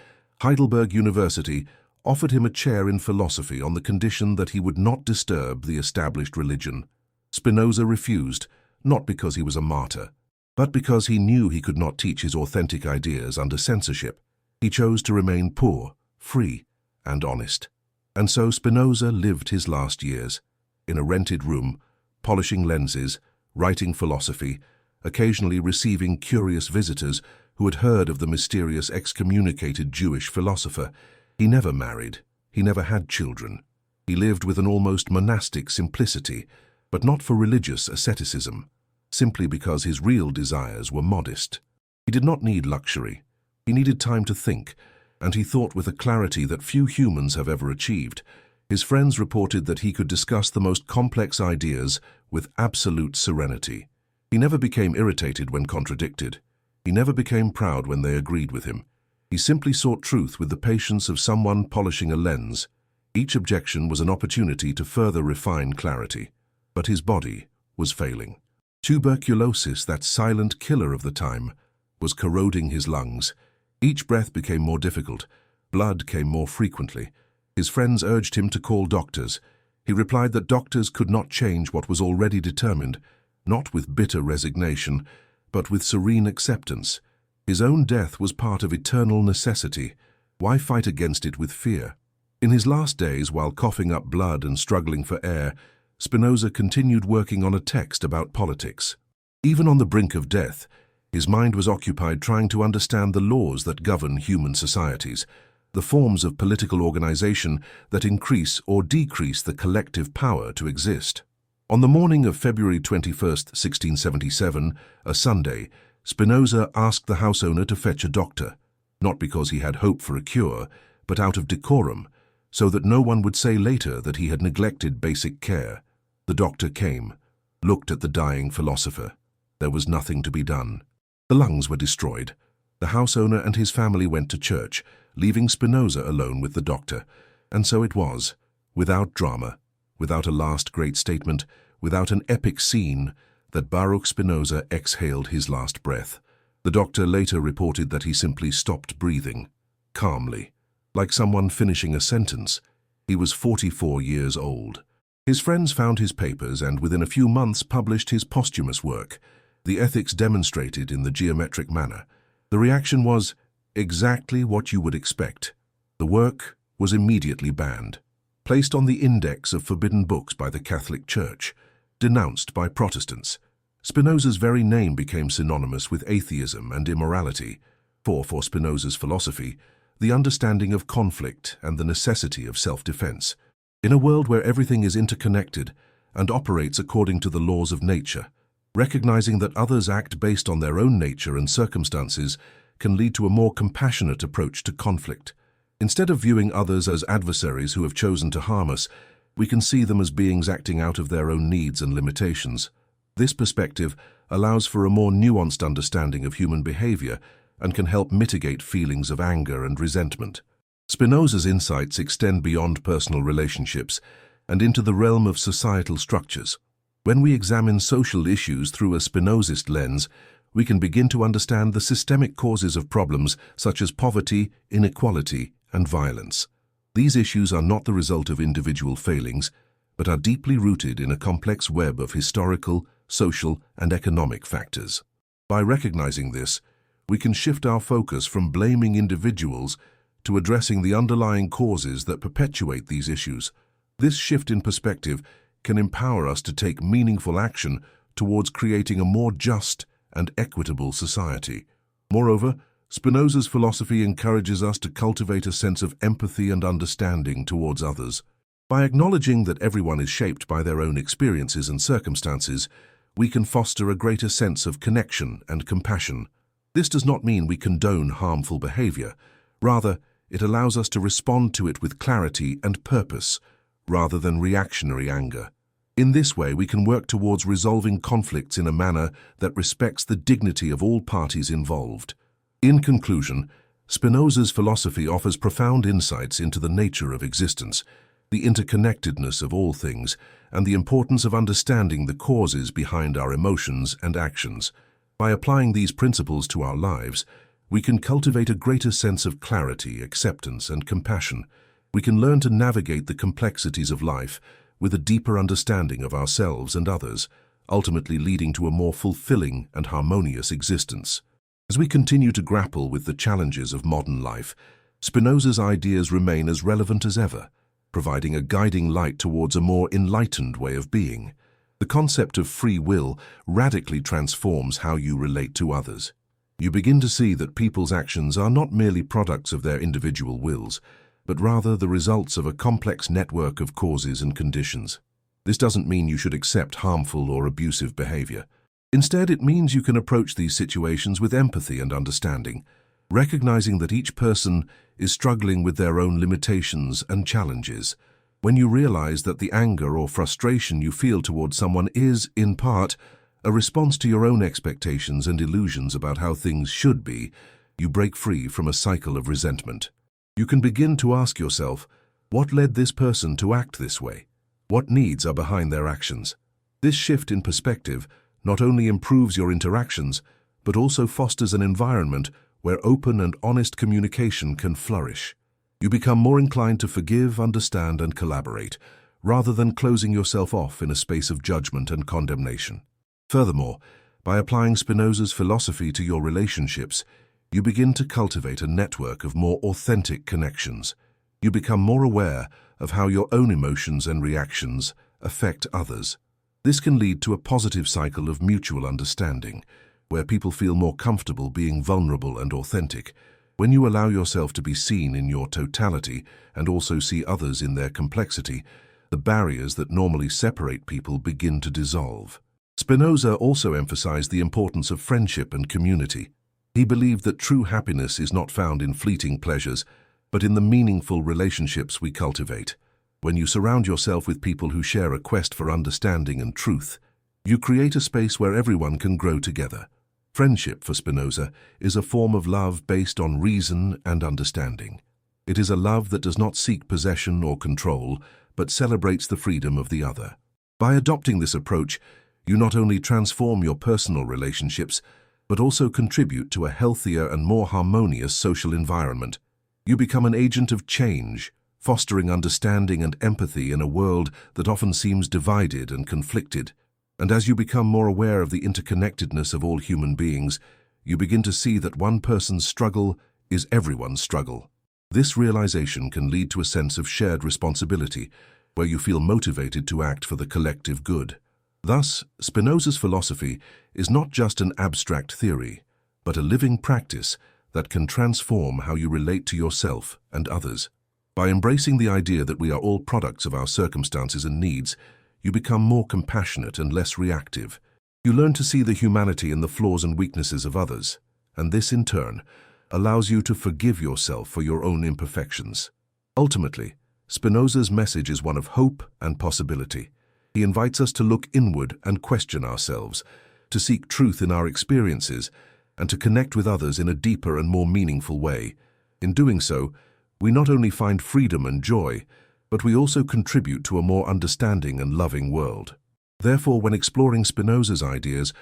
Heidelberg University offered him a chair in philosophy on the condition that he would not disturb the established religion. Spinoza refused, not because he was a martyr, but because he knew he could not teach his authentic ideas under censorship. He chose to remain poor, free, and honest. And so Spinoza lived his last years, in a rented room, polishing lenses, writing philosophy, occasionally receiving curious visitors who had heard of the mysterious excommunicated Jewish philosopher. He never married. He never had children. He lived with an almost monastic simplicity, but not for religious asceticism, simply because his real desires were modest. He did not need luxury. He needed time to think, and he thought with a clarity that few humans have ever achieved. His friends reported that he could discuss the most complex ideas with absolute serenity. He never became irritated when contradicted. He never became proud when they agreed with him. He simply sought truth with the patience of someone polishing a lens. Each objection was an opportunity to further refine clarity. But his body was failing. Tuberculosis, that silent killer of the time, was corroding his lungs. Each breath became more difficult. Blood came more frequently. His friends urged him to call doctors. He replied that doctors could not change what was already determined, not with bitter resignation, but with serene acceptance. His own death was part of eternal necessity. Why fight against it with fear? In his last days, while coughing up blood and struggling for air, Spinoza continued working on a text about politics. Even on the brink of death, his mind was occupied trying to understand the laws that govern human societies, the forms of political organization that increase or decrease the collective power to exist. On the morning of February 21st, 1677, a Sunday, Spinoza asked the house owner to fetch a doctor, not because he had hope for a cure, but out of decorum, so that no one would say later that he had neglected basic care. The doctor came, looked at the dying philosopher. There was nothing to be done. The lungs were destroyed. The house owner and his family went to church, leaving Spinoza alone with the doctor. And so it was, without drama, without a last great statement, without an epic scene, that Baruch Spinoza exhaled his last breath. The doctor later reported that he simply stopped breathing, calmly, like someone finishing a sentence. He was 44 years old. His friends found his papers and within a few months published his posthumous work, The Ethics Demonstrated in the Geometric Manner. The reaction was exactly what you would expect. The work was immediately banned, placed on the index of forbidden books by the Catholic Church, denounced by Protestants. Spinoza's very name became synonymous with atheism and immorality, for Spinoza's philosophy, the understanding of conflict and the necessity of self-defense. In a world where everything is interconnected and operates according to the laws of nature, recognizing that others act based on their own nature and circumstances can lead to a more compassionate approach to conflict. Instead of viewing others as adversaries who have chosen to harm us, we can see them as beings acting out of their own needs and limitations. This perspective allows for a more nuanced understanding of human behavior and can help mitigate feelings of anger and resentment. Spinoza's insights extend beyond personal relationships and into the realm of societal structures. When we examine social issues through a Spinozist lens, we can begin to understand the systemic causes of problems such as poverty, inequality, and violence. These issues are not the result of individual failings, but are deeply rooted in a complex web of historical, social, and economic factors. By recognizing this, we can shift our focus from blaming individuals to addressing the underlying causes that perpetuate these issues. This shift in perspective can empower us to take meaningful action towards creating a more just and equitable society. Moreover, Spinoza's philosophy encourages us to cultivate a sense of empathy and understanding towards others. By acknowledging that everyone is shaped by their own experiences and circumstances, we can foster a greater sense of connection and compassion. This does not mean we condone harmful behavior. Rather, it allows us to respond to it with clarity and purpose, rather than reactionary anger. In this way, we can work towards resolving conflicts in a manner that respects the dignity of all parties involved. In conclusion, Spinoza's philosophy offers profound insights into the nature of existence, the interconnectedness of all things, and the importance of understanding the causes behind our emotions and actions. By applying these principles to our lives, we can cultivate a greater sense of clarity, acceptance, and compassion. We can learn to navigate the complexities of life with a deeper understanding of ourselves and others, ultimately leading to a more fulfilling and harmonious existence. As we continue to grapple with the challenges of modern life, Spinoza's ideas remain as relevant as ever, providing a guiding light towards a more enlightened way of being. The concept of free will radically transforms how you relate to others. You begin to see that people's actions are not merely products of their individual wills, but rather the results of a complex network of causes and conditions. This doesn't mean you should accept harmful or abusive behavior. Instead, it means you can approach these situations with empathy and understanding, recognizing that each person is struggling with their own limitations and challenges. When you realize that the anger or frustration you feel towards someone is, in part, a response to your own expectations and illusions about how things should be, you break free from a cycle of resentment. You can begin to ask yourself, What led this person to act this way? What needs are behind their actions? This shift in perspective not only improves your interactions, but also fosters an environment where open and honest communication can flourish. You become more inclined to forgive, understand, and collaborate, rather than closing yourself off in a space of judgment and condemnation. Furthermore, by applying Spinoza's philosophy to your relationships, you begin to cultivate a network of more authentic connections. You become more aware of how your own emotions and reactions affect others. This can lead to a positive cycle of mutual understanding, where people feel more comfortable being vulnerable and authentic. When you allow yourself to be seen in your totality and also see others in their complexity, the barriers that normally separate people begin to dissolve. Spinoza also emphasized the importance of friendship and community. He believed that true happiness is not found in fleeting pleasures, but in the meaningful relationships we cultivate. When you surround yourself with people who share a quest for understanding and truth, you create a space where everyone can grow together. Friendship, for Spinoza, is a form of love based on reason and understanding. It is a love that does not seek possession or control, but celebrates the freedom of the other. By adopting this approach, you not only transform your personal relationships, but also contribute to a healthier and more harmonious social environment. You become an agent of change, fostering understanding and empathy in a world that often seems divided and conflicted. And as you become more aware of the interconnectedness of all human beings, you begin to see that one person's struggle is everyone's struggle. This realization can lead to a sense of shared responsibility, where you feel motivated to act for the collective good. Thus, Spinoza's philosophy is not just an abstract theory, but a living practice that can transform how you relate to yourself and others. By embracing the idea that we are all products of our circumstances and needs, you become more compassionate and less reactive. You learn to see the humanity in the flaws and weaknesses of others, and this, in turn, allows you to forgive yourself for your own imperfections. Ultimately, Spinoza's message is one of hope and possibility. He invites us to look inward and question ourselves, to seek truth in our experiences, and to connect with others in a deeper and more meaningful way. In doing so, we not only find freedom and joy, but we also contribute to a more understanding and loving world. Therefore, when exploring Spinoza's ideas,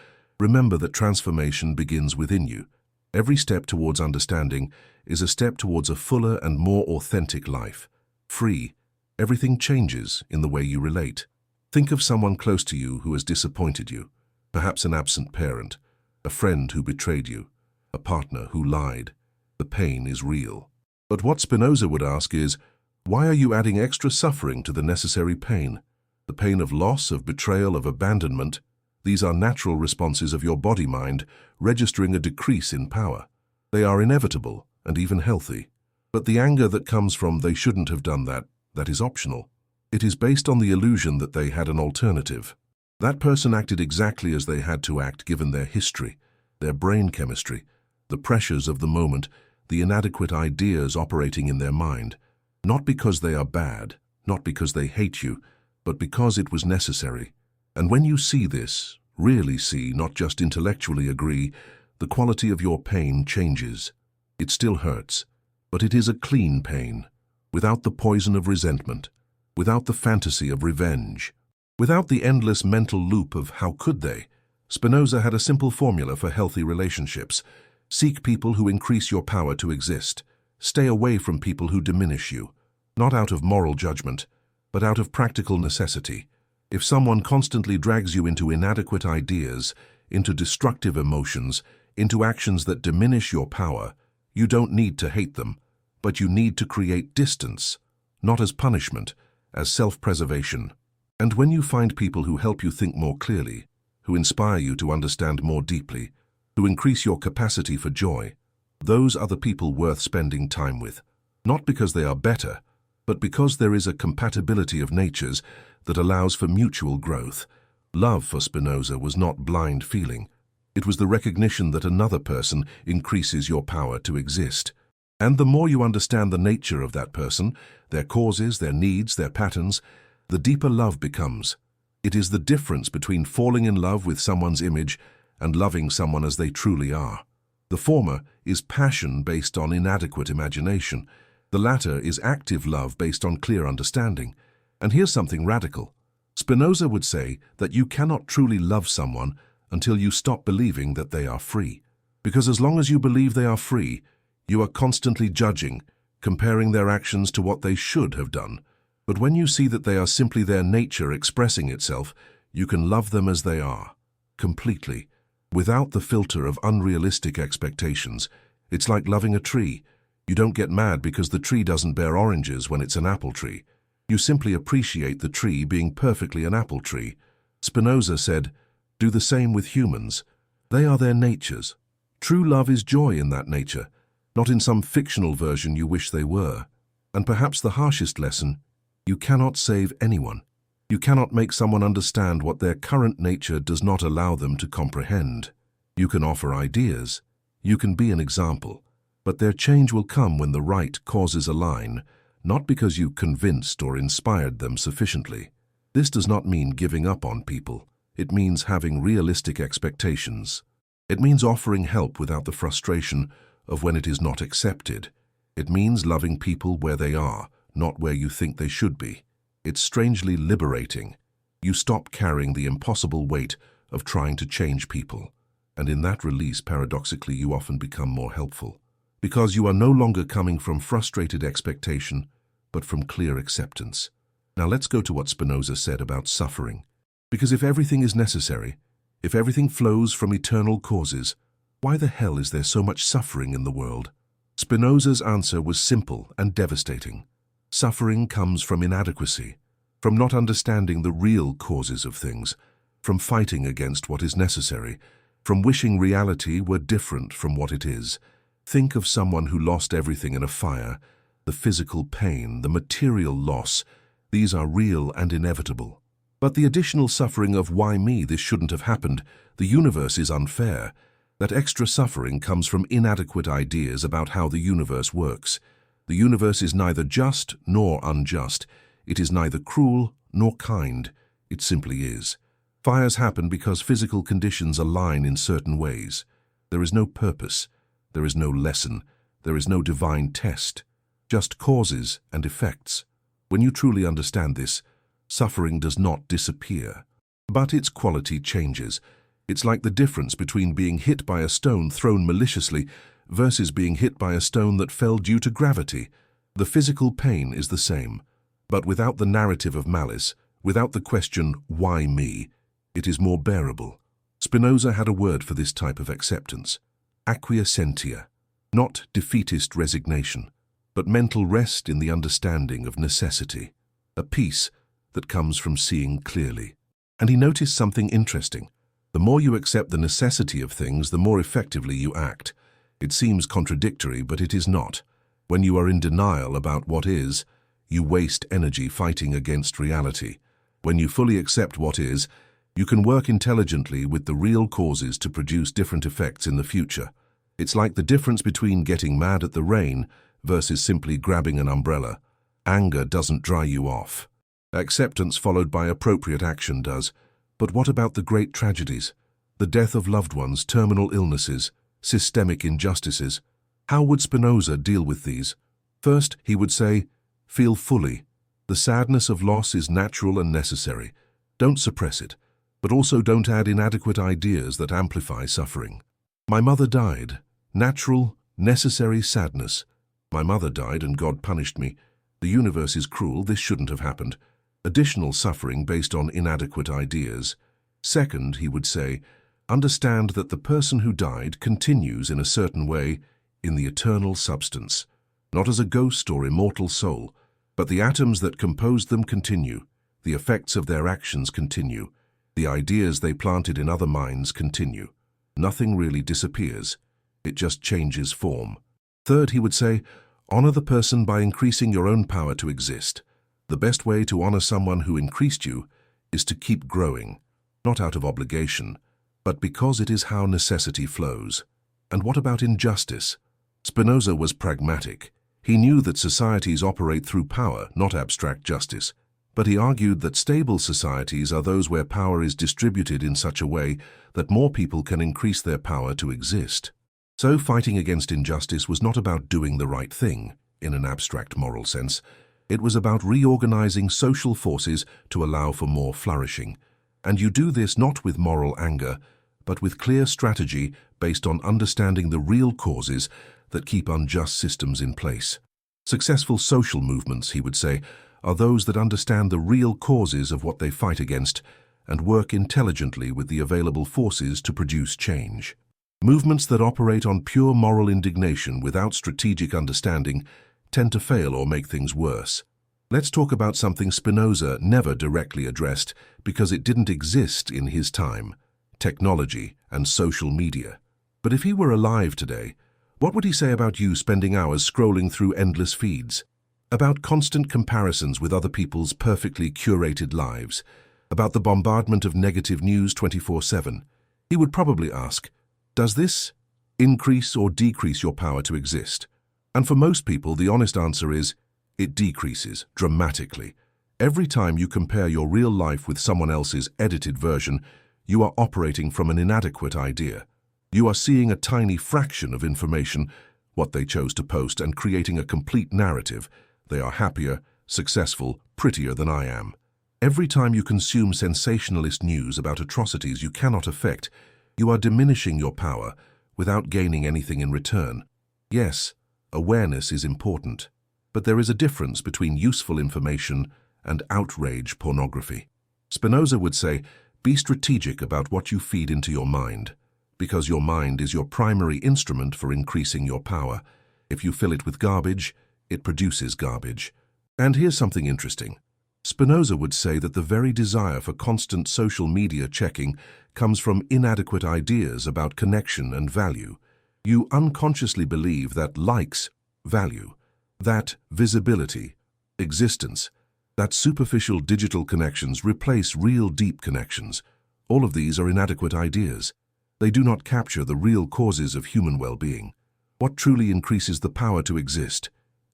remember that transformation begins within you. Every step towards understanding is a step towards a fuller and more authentic life. Free, everything changes in the way you relate. Think of someone close to you who has disappointed you, perhaps an absent parent, a friend who betrayed you, a partner who lied. The pain is real. But what Spinoza would ask is, why are you adding extra suffering to the necessary pain? The pain of loss, of betrayal, of abandonment. These are natural responses of your body-mind, registering a decrease in power. They are inevitable and even healthy. But the anger that comes from "they shouldn't have done that," that is optional. It is based on the illusion that they had an alternative. That person acted exactly as they had to act given their history, their brain chemistry, the pressures of the moment, the inadequate ideas operating in their mind. Not because they are bad, not because they hate you, but because it was necessary. And when you see this, really see, not just intellectually agree, the quality of your pain changes. It still hurts, but it is a clean pain, without the poison of resentment, without the fantasy of revenge, without the endless mental loop of "how could they?" Spinoza had a simple formula for healthy relationships. Seek people who increase your power to exist. Stay away from people who diminish you, not out of moral judgment, but out of practical necessity. If someone constantly drags you into inadequate ideas, into destructive emotions, into actions that diminish your power, you don't need to hate them, but you need to create distance, not as punishment, as self-preservation. And when you find people who help you think more clearly, who inspire you to understand more deeply, who increase your capacity for joy, those are the people worth spending time with. Not because they are better, but because there is a compatibility of natures that allows for mutual growth. Love for Spinoza was not blind feeling. It was the recognition that another person increases your power to exist. And the more you understand the nature of that person, their causes, their needs, their patterns, the deeper love becomes. It is the difference between falling in love with someone's image and loving someone as they truly are. The former is passion based on inadequate imagination. The latter is active love based on clear understanding. And here's something radical. Spinoza would say that you cannot truly love someone until you stop believing that they are free. Because as long as you believe they are free, you are constantly judging, comparing their actions to what they should have done. But when you see that they are simply their nature expressing itself, you can love them as they are, completely, without the filter of unrealistic expectations. It's like loving a tree. You don't get mad because the tree doesn't bear oranges when it's an apple tree. You simply appreciate the tree being perfectly an apple tree. Spinoza said, do the same with humans. They are their natures. True love is joy in that nature, not in some fictional version you wish they were. And perhaps the harshest lesson, you cannot save anyone. You cannot make someone understand what their current nature does not allow them to comprehend. You can offer ideas. You can be an example. But their change will come when the right causes align, not because you convinced or inspired them sufficiently. This does not mean giving up on people. It means having realistic expectations. It means offering help without the frustration of when it is not accepted. It means loving people where they are, not where you think they should be. It's strangely liberating. You stop carrying the impossible weight of trying to change people. And in that release, paradoxically, you often become more helpful. Because you are no longer coming from frustrated expectation, but from clear acceptance. Now let's go to what Spinoza said about suffering. Because if everything is necessary, if everything flows from eternal causes, why the hell is there so much suffering in the world? Spinoza's answer was simple and devastating. Suffering comes from inadequacy, from not understanding the real causes of things, from fighting against what is necessary, from wishing reality were different from what it is. Think of someone who lost everything in a fire. The physical pain, the material loss, these are real and inevitable. But the additional suffering of why me, this shouldn't have happened, the universe is unfair. That extra suffering comes from inadequate ideas about how the universe works. The universe is neither just nor unjust. It is neither cruel nor kind. It simply is. Fires happen because physical conditions align in certain ways. There is no purpose. There is no lesson. There is no divine test. Just causes and effects. When you truly understand this, suffering does not disappear. But its quality changes. It's like the difference between being hit by a stone thrown maliciously versus being hit by a stone that fell due to gravity. The physical pain is the same, but without the narrative of malice, without the question, why me, it is more bearable. Spinoza had a word for this type of acceptance. Acquiescentia. Not defeatist resignation, but mental rest in the understanding of necessity. A peace that comes from seeing clearly. And he noticed something interesting. The more you accept the necessity of things, the more effectively you act. It seems contradictory, but it is not. When you are in denial about what is, you waste energy fighting against reality. When you fully accept what is, you can work intelligently with the real causes to produce different effects in the future. It's like the difference between getting mad at the rain versus simply grabbing an umbrella. Anger doesn't dry you off. Acceptance followed by appropriate action does. But what about the great tragedies? The death of loved ones, terminal illnesses, systemic injustices. How would Spinoza deal with these? First, he would say, feel fully. The sadness of loss is natural and necessary. Don't suppress it, but also don't add inadequate ideas that amplify suffering. My mother died. Natural, necessary sadness. My mother died and God punished me. The universe is cruel, this shouldn't have happened. Additional suffering based on inadequate ideas. Second, he would say, understand that the person who died continues in a certain way in the eternal substance, not as a ghost or immortal soul, but the atoms that composed them continue, the effects of their actions continue, the ideas they planted in other minds continue. Nothing really disappears, it just changes form. Third, he would say, honor the person by increasing your own power to exist. The best way to honor someone who increased you is to keep growing, not out of obligation, but because it is how necessity flows. And what about injustice? Spinoza was pragmatic. He knew that societies operate through power, not abstract justice. But he argued that stable societies are those where power is distributed in such a way that more people can increase their power to exist. So fighting against injustice was not about doing the right thing. in an abstract moral sense. It was about reorganizing social forces to allow for more flourishing. And you do this not with moral anger, but with clear strategy based on understanding the real causes that keep unjust systems in place. Successful social movements, he would say, are those that understand the real causes of what they fight against and work intelligently with the available forces to produce change. Movements that operate on pure moral indignation without strategic understanding tend to fail or make things worse. Let's talk about something Spinoza never directly addressed because it didn't exist in his time: technology and social media. But if he were alive today, what would he say about you spending hours scrolling through endless feeds? About constant comparisons with other people's perfectly curated lives? About the bombardment of negative news 24/7? He would probably ask, does this increase or decrease your power to exist? And for most people, the honest answer is, it decreases dramatically. Every time you compare your real life with someone else's edited version, you are operating from an inadequate idea. You are seeing a tiny fraction of information, what they chose to post, and creating a complete narrative. They are happier, successful, prettier than I am. Every time you consume sensationalist news about atrocities you cannot affect, you are diminishing your power without gaining anything in return. Yes, awareness is important, but there is a difference between useful information and outrage pornography. Spinoza would say, be strategic about what you feed into your mind, because your mind is your primary instrument for increasing your power. If you fill it with garbage, it produces garbage. And here's something interesting. Spinoza would say that the very desire for constant social media checking comes from inadequate ideas about connection and value. You unconsciously believe that likes, value, that visibility, existence, that superficial digital connections replace real deep connections. All of these are inadequate ideas. They do not capture the real causes of human well-being. What truly increases the power to exist?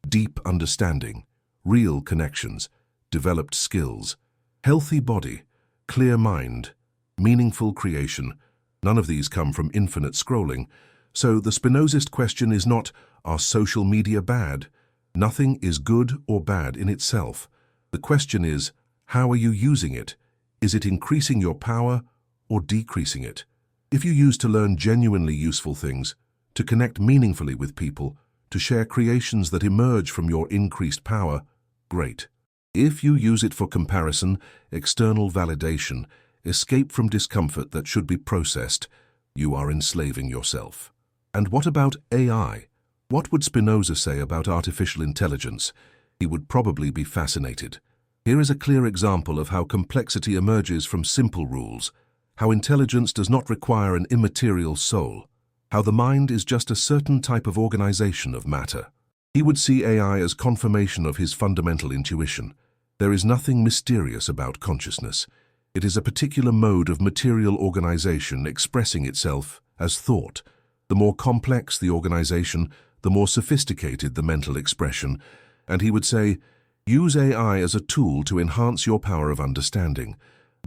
Deep understanding, real connections, developed skills, healthy body, clear mind, meaningful creation. None of these come from infinite scrolling. So the Spinozist question is not, are social media bad? Nothing is good or bad in itself. The question is, how are you using it? Is it increasing your power or decreasing it? If you use to learn genuinely useful things, to connect meaningfully with people, to share creations that emerge from your increased power, great. If you use it for comparison, external validation, escape from discomfort that should be processed, you are enslaving yourself. And what about AI? What would Spinoza say about artificial intelligence? He would probably be fascinated. Here is a clear example of how complexity emerges from simple rules, how intelligence does not require an immaterial soul, how the mind is just a certain type of organization of matter. He would see AI as confirmation of his fundamental intuition. There is nothing mysterious about consciousness. It is a particular mode of material organization expressing itself as thought. The more complex the organization, the more sophisticated the mental expression. And he would say, use AI as a tool to enhance your power of understanding.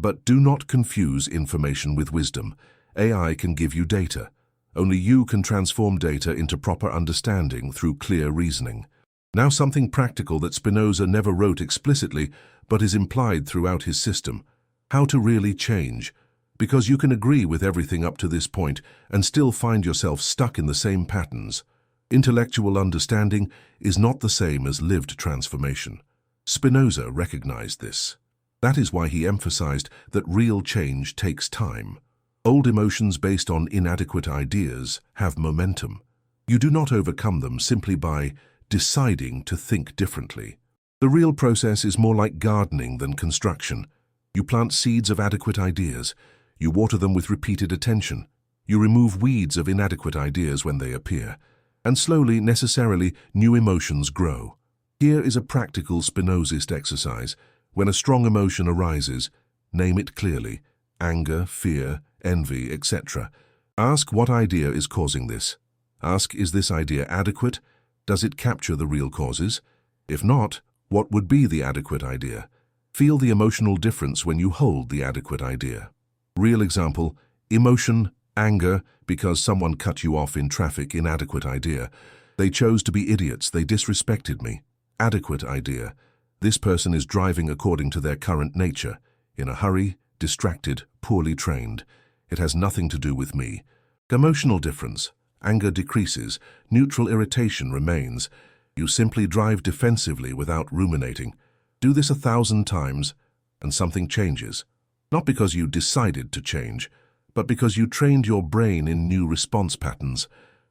But do not confuse information with wisdom. AI can give you data. Only you can transform data into proper understanding through clear reasoning. Now something practical that Spinoza never wrote explicitly, but is implied throughout his system. How to really change. Because you can agree with everything up to this point and still find yourself stuck in the same patterns. Intellectual understanding is not the same as lived transformation. Spinoza recognized this. That is why he emphasized that real change takes time. Old emotions based on inadequate ideas have momentum. You do not overcome them simply by deciding to think differently. The real process is more like gardening than construction. You plant seeds of adequate ideas. You water them with repeated attention. You remove weeds of inadequate ideas when they appear. And slowly, necessarily, new emotions grow. Here is a practical Spinozist exercise. When a strong emotion arises, name it clearly: anger, fear, envy, etc. Ask what idea is causing this. Ask, is this idea adequate? Does it capture the real causes? If not, what would be the adequate idea? Feel the emotional difference when you hold the adequate idea. Real example: emotion, anger, because someone cut you off in traffic, inadequate idea. They chose to be idiots, they disrespected me. Adequate idea. This person is driving according to their current nature, in a hurry, distracted, poorly trained. It has nothing to do with me. Emotional difference. Anger decreases, neutral irritation remains. You simply drive defensively without ruminating. Do this 1,000 times, and something changes. Not because you decided to change, but because you trained your brain in new response patterns.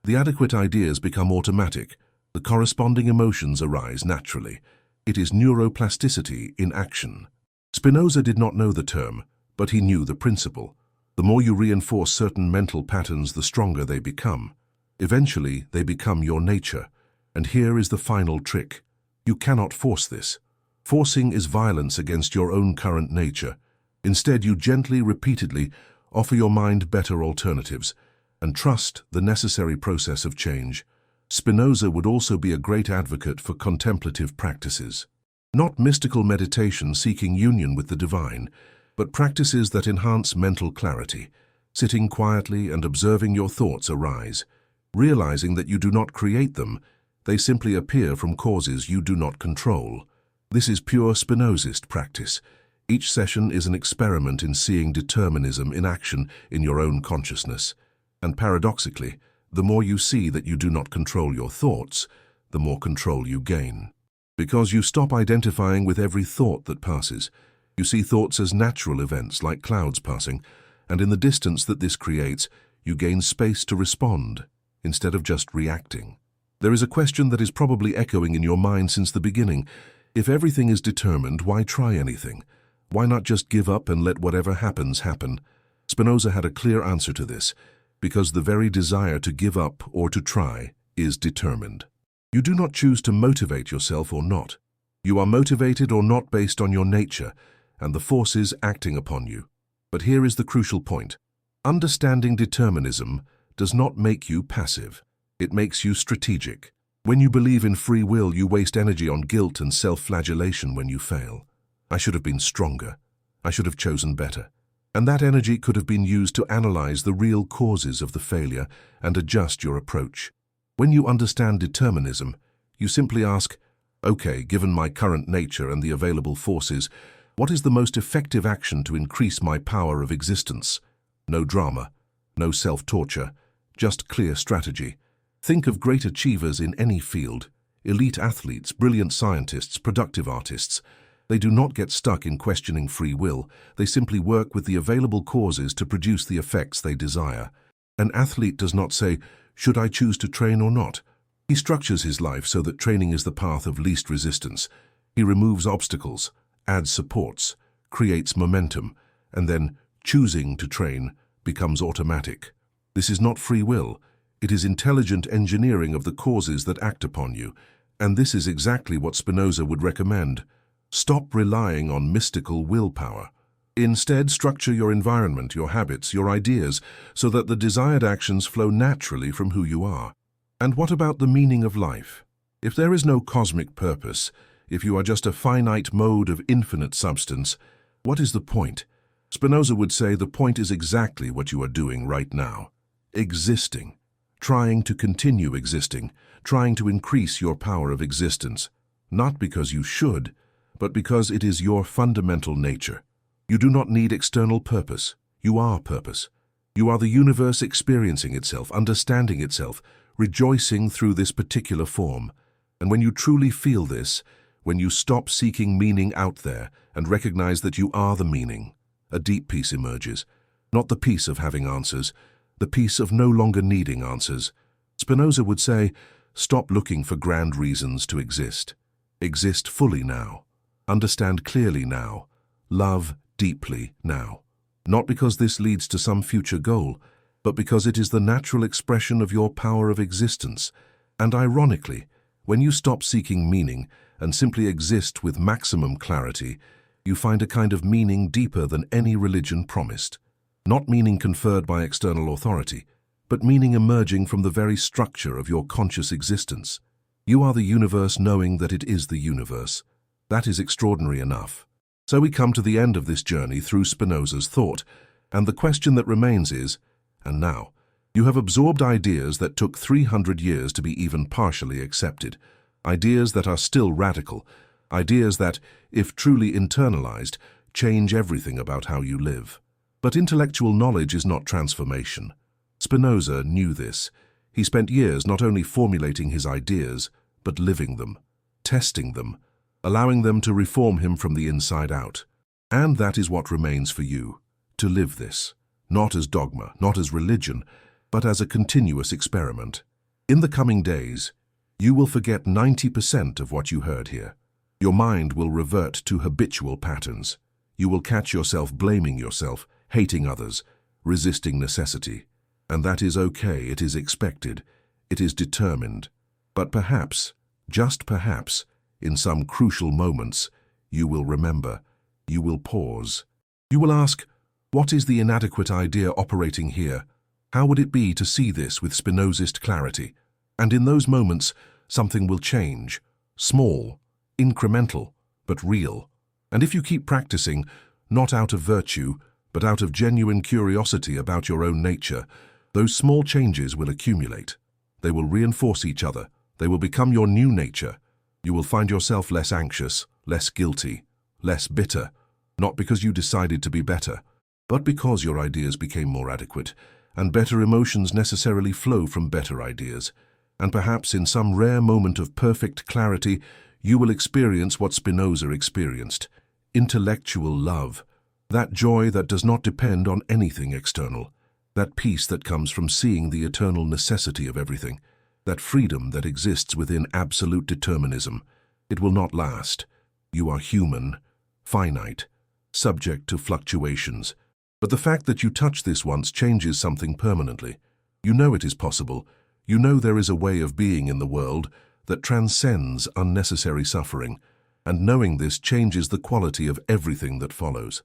The adequate ideas become automatic. The corresponding emotions arise naturally. It is neuroplasticity in action. Spinoza did not know the term, but he knew the principle. The more you reinforce certain mental patterns, the stronger they become. Eventually, they become your nature. And here is the final trick. You cannot force this. Forcing is violence against your own current nature. Instead, you gently, repeatedly offer your mind better alternatives and trust the necessary process of change. Spinoza would also be a great advocate for contemplative practices. Not mystical meditation seeking union with the divine, but practices that enhance mental clarity, sitting quietly and observing your thoughts arise, realizing that you do not create them, they simply appear from causes you do not control. This is pure Spinozist practice. Each session is an experiment in seeing determinism in action in your own consciousness. And paradoxically, the more you see that you do not control your thoughts, the more control you gain. Because you stop identifying with every thought that passes. You see thoughts as natural events like clouds passing, and in the distance that this creates, you gain space to respond, instead of just reacting. There is a question that is probably echoing in your mind since the beginning. If everything is determined, why try anything? Why not just give up and let whatever happens happen? Spinoza had a clear answer to this, because the very desire to give up or to try is determined. You do not choose to motivate yourself or not. You are motivated or not based on your nature and the forces acting upon you. But here is the crucial point. Understanding determinism does not make you passive. It makes you strategic. When you believe in free will, you waste energy on guilt and self-flagellation when you fail. I should have been stronger. I should have chosen better. And that energy could have been used to analyze the real causes of the failure and adjust your approach. When you understand determinism, you simply ask, okay, given my current nature and the available forces, what is the most effective action to increase my power of existence? No drama, no self-torture, just clear strategy. Think of great achievers in any field, elite athletes, brilliant scientists, productive artists. They do not get stuck in questioning free will. They simply work with the available causes to produce the effects they desire. An athlete does not say, should I choose to train or not? He structures his life so that training is the path of least resistance. He removes obstacles, adds supports, creates momentum, and then choosing to train becomes automatic. This is not free will. It is intelligent engineering of the causes that act upon you. And this is exactly what Spinoza would recommend. Stop relying on mystical willpower. Instead, structure your environment, your habits, your ideas, so that the desired actions flow naturally from who you are. And what about the meaning of life? If there is no cosmic purpose, if you are just a finite mode of infinite substance, what is the point? Spinoza would say the point is exactly what you are doing right now. Existing. Trying to continue existing. Trying to increase your power of existence. Not because you should, but because it is your fundamental nature. You do not need external purpose. You are purpose. You are the universe experiencing itself, understanding itself, rejoicing through this particular form. And when you truly feel this, when you stop seeking meaning out there and recognize that you are the meaning, a deep peace emerges. Not the peace of having answers, the peace of no longer needing answers. Spinoza would say, stop looking for grand reasons to exist. Exist fully now. Understand clearly now. Love deeply now. Not because this leads to some future goal, but because it is the natural expression of your power of existence. And ironically, when you stop seeking meaning and simply exist with maximum clarity, you find a kind of meaning deeper than any religion promised. Not meaning conferred by external authority, but meaning emerging from the very structure of your conscious existence. You are the universe knowing that it is the universe. That is extraordinary enough. So we come to the end of this journey through Spinoza's thought, and the question that remains is, and now, You have absorbed ideas that took 300 years to be even partially accepted, ideas that are still radical, ideas that, if truly internalized, change everything about how you live. But intellectual knowledge is not transformation. Spinoza knew this. He spent years not only formulating his ideas, but living them, testing them, allowing them to reform him from the inside out. And that is what remains for you, to live this, not as dogma, not as religion, but as a continuous experiment. In the coming days, you will forget 90% of what you heard here. Your mind will revert to habitual patterns. You will catch yourself blaming yourself, hating others, resisting necessity. And that is okay, it is expected, it is determined. But perhaps, just perhaps, in some crucial moments, you will remember, you will pause. You will ask, what is the inadequate idea operating here? How would it be to see this with Spinozist clarity? And in those moments, something will change, small, incremental, but real. And if you keep practicing, not out of virtue, but out of genuine curiosity about your own nature, those small changes will accumulate. They will reinforce each other. They will become your new nature. You will find yourself less anxious, less guilty, less bitter, not because you decided to be better, but because your ideas became more adequate, and better emotions necessarily flow from better ideas. And perhaps in some rare moment of perfect clarity, you will experience what Spinoza experienced, intellectual love, that joy that does not depend on anything external, that peace that comes from seeing the eternal necessity of everything, that freedom that exists within absolute determinism. It will not last. You are human, finite, subject to fluctuations. But the fact that you touch this once changes something permanently. You know it is possible. You know there is a way of being in the world that transcends unnecessary suffering, and knowing this changes the quality of everything that follows.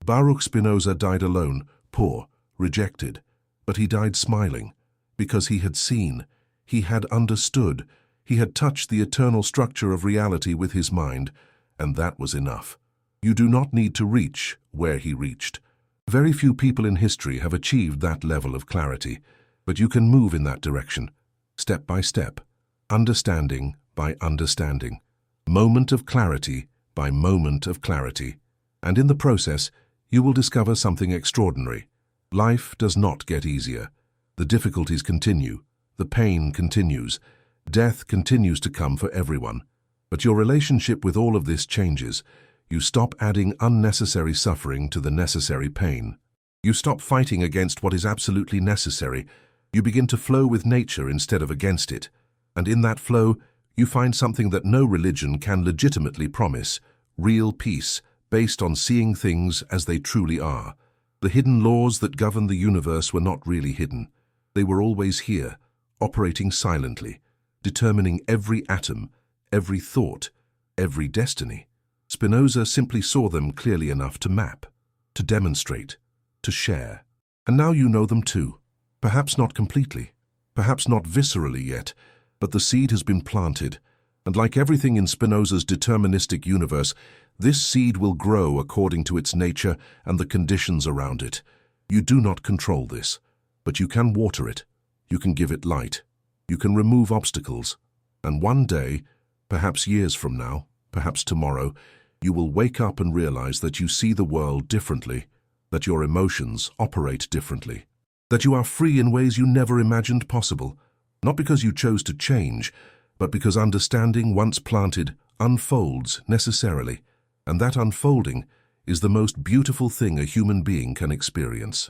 Baruch Spinoza died alone, poor, rejected, but he died smiling, because he had seen, he had understood, he had touched the eternal structure of reality with his mind, and that was enough. You do not need to reach where he reached. Very few people in history have achieved that level of clarity, but you can move in that direction, step by step, understanding by understanding, moment of clarity by moment of clarity, and in the process, you will discover something extraordinary. Life does not get easier. The difficulties continue. The pain continues. Death continues to come for everyone. But your relationship with all of this changes. You stop adding unnecessary suffering to the necessary pain. You stop fighting against what is absolutely necessary. You begin to flow with nature instead of against it. And in that flow, you find something that no religion can legitimately promise, real peace, based on seeing things as they truly are. The hidden laws that govern the universe were not really hidden. They were always here, operating silently, determining every atom, every thought, every destiny. Spinoza simply saw them clearly enough to map, to demonstrate, to share. And now you know them too. Perhaps not completely, perhaps not viscerally yet, but the seed has been planted, and like everything in Spinoza's deterministic universe, this seed will grow according to its nature and the conditions around it. You do not control this, but you can water it, you can give it light, you can remove obstacles, and one day, perhaps years from now, perhaps tomorrow, you will wake up and realize that you see the world differently, that your emotions operate differently, that you are free in ways you never imagined possible, not because you chose to change, but because understanding once planted unfolds necessarily, and that unfolding is the most beautiful thing a human being can experience.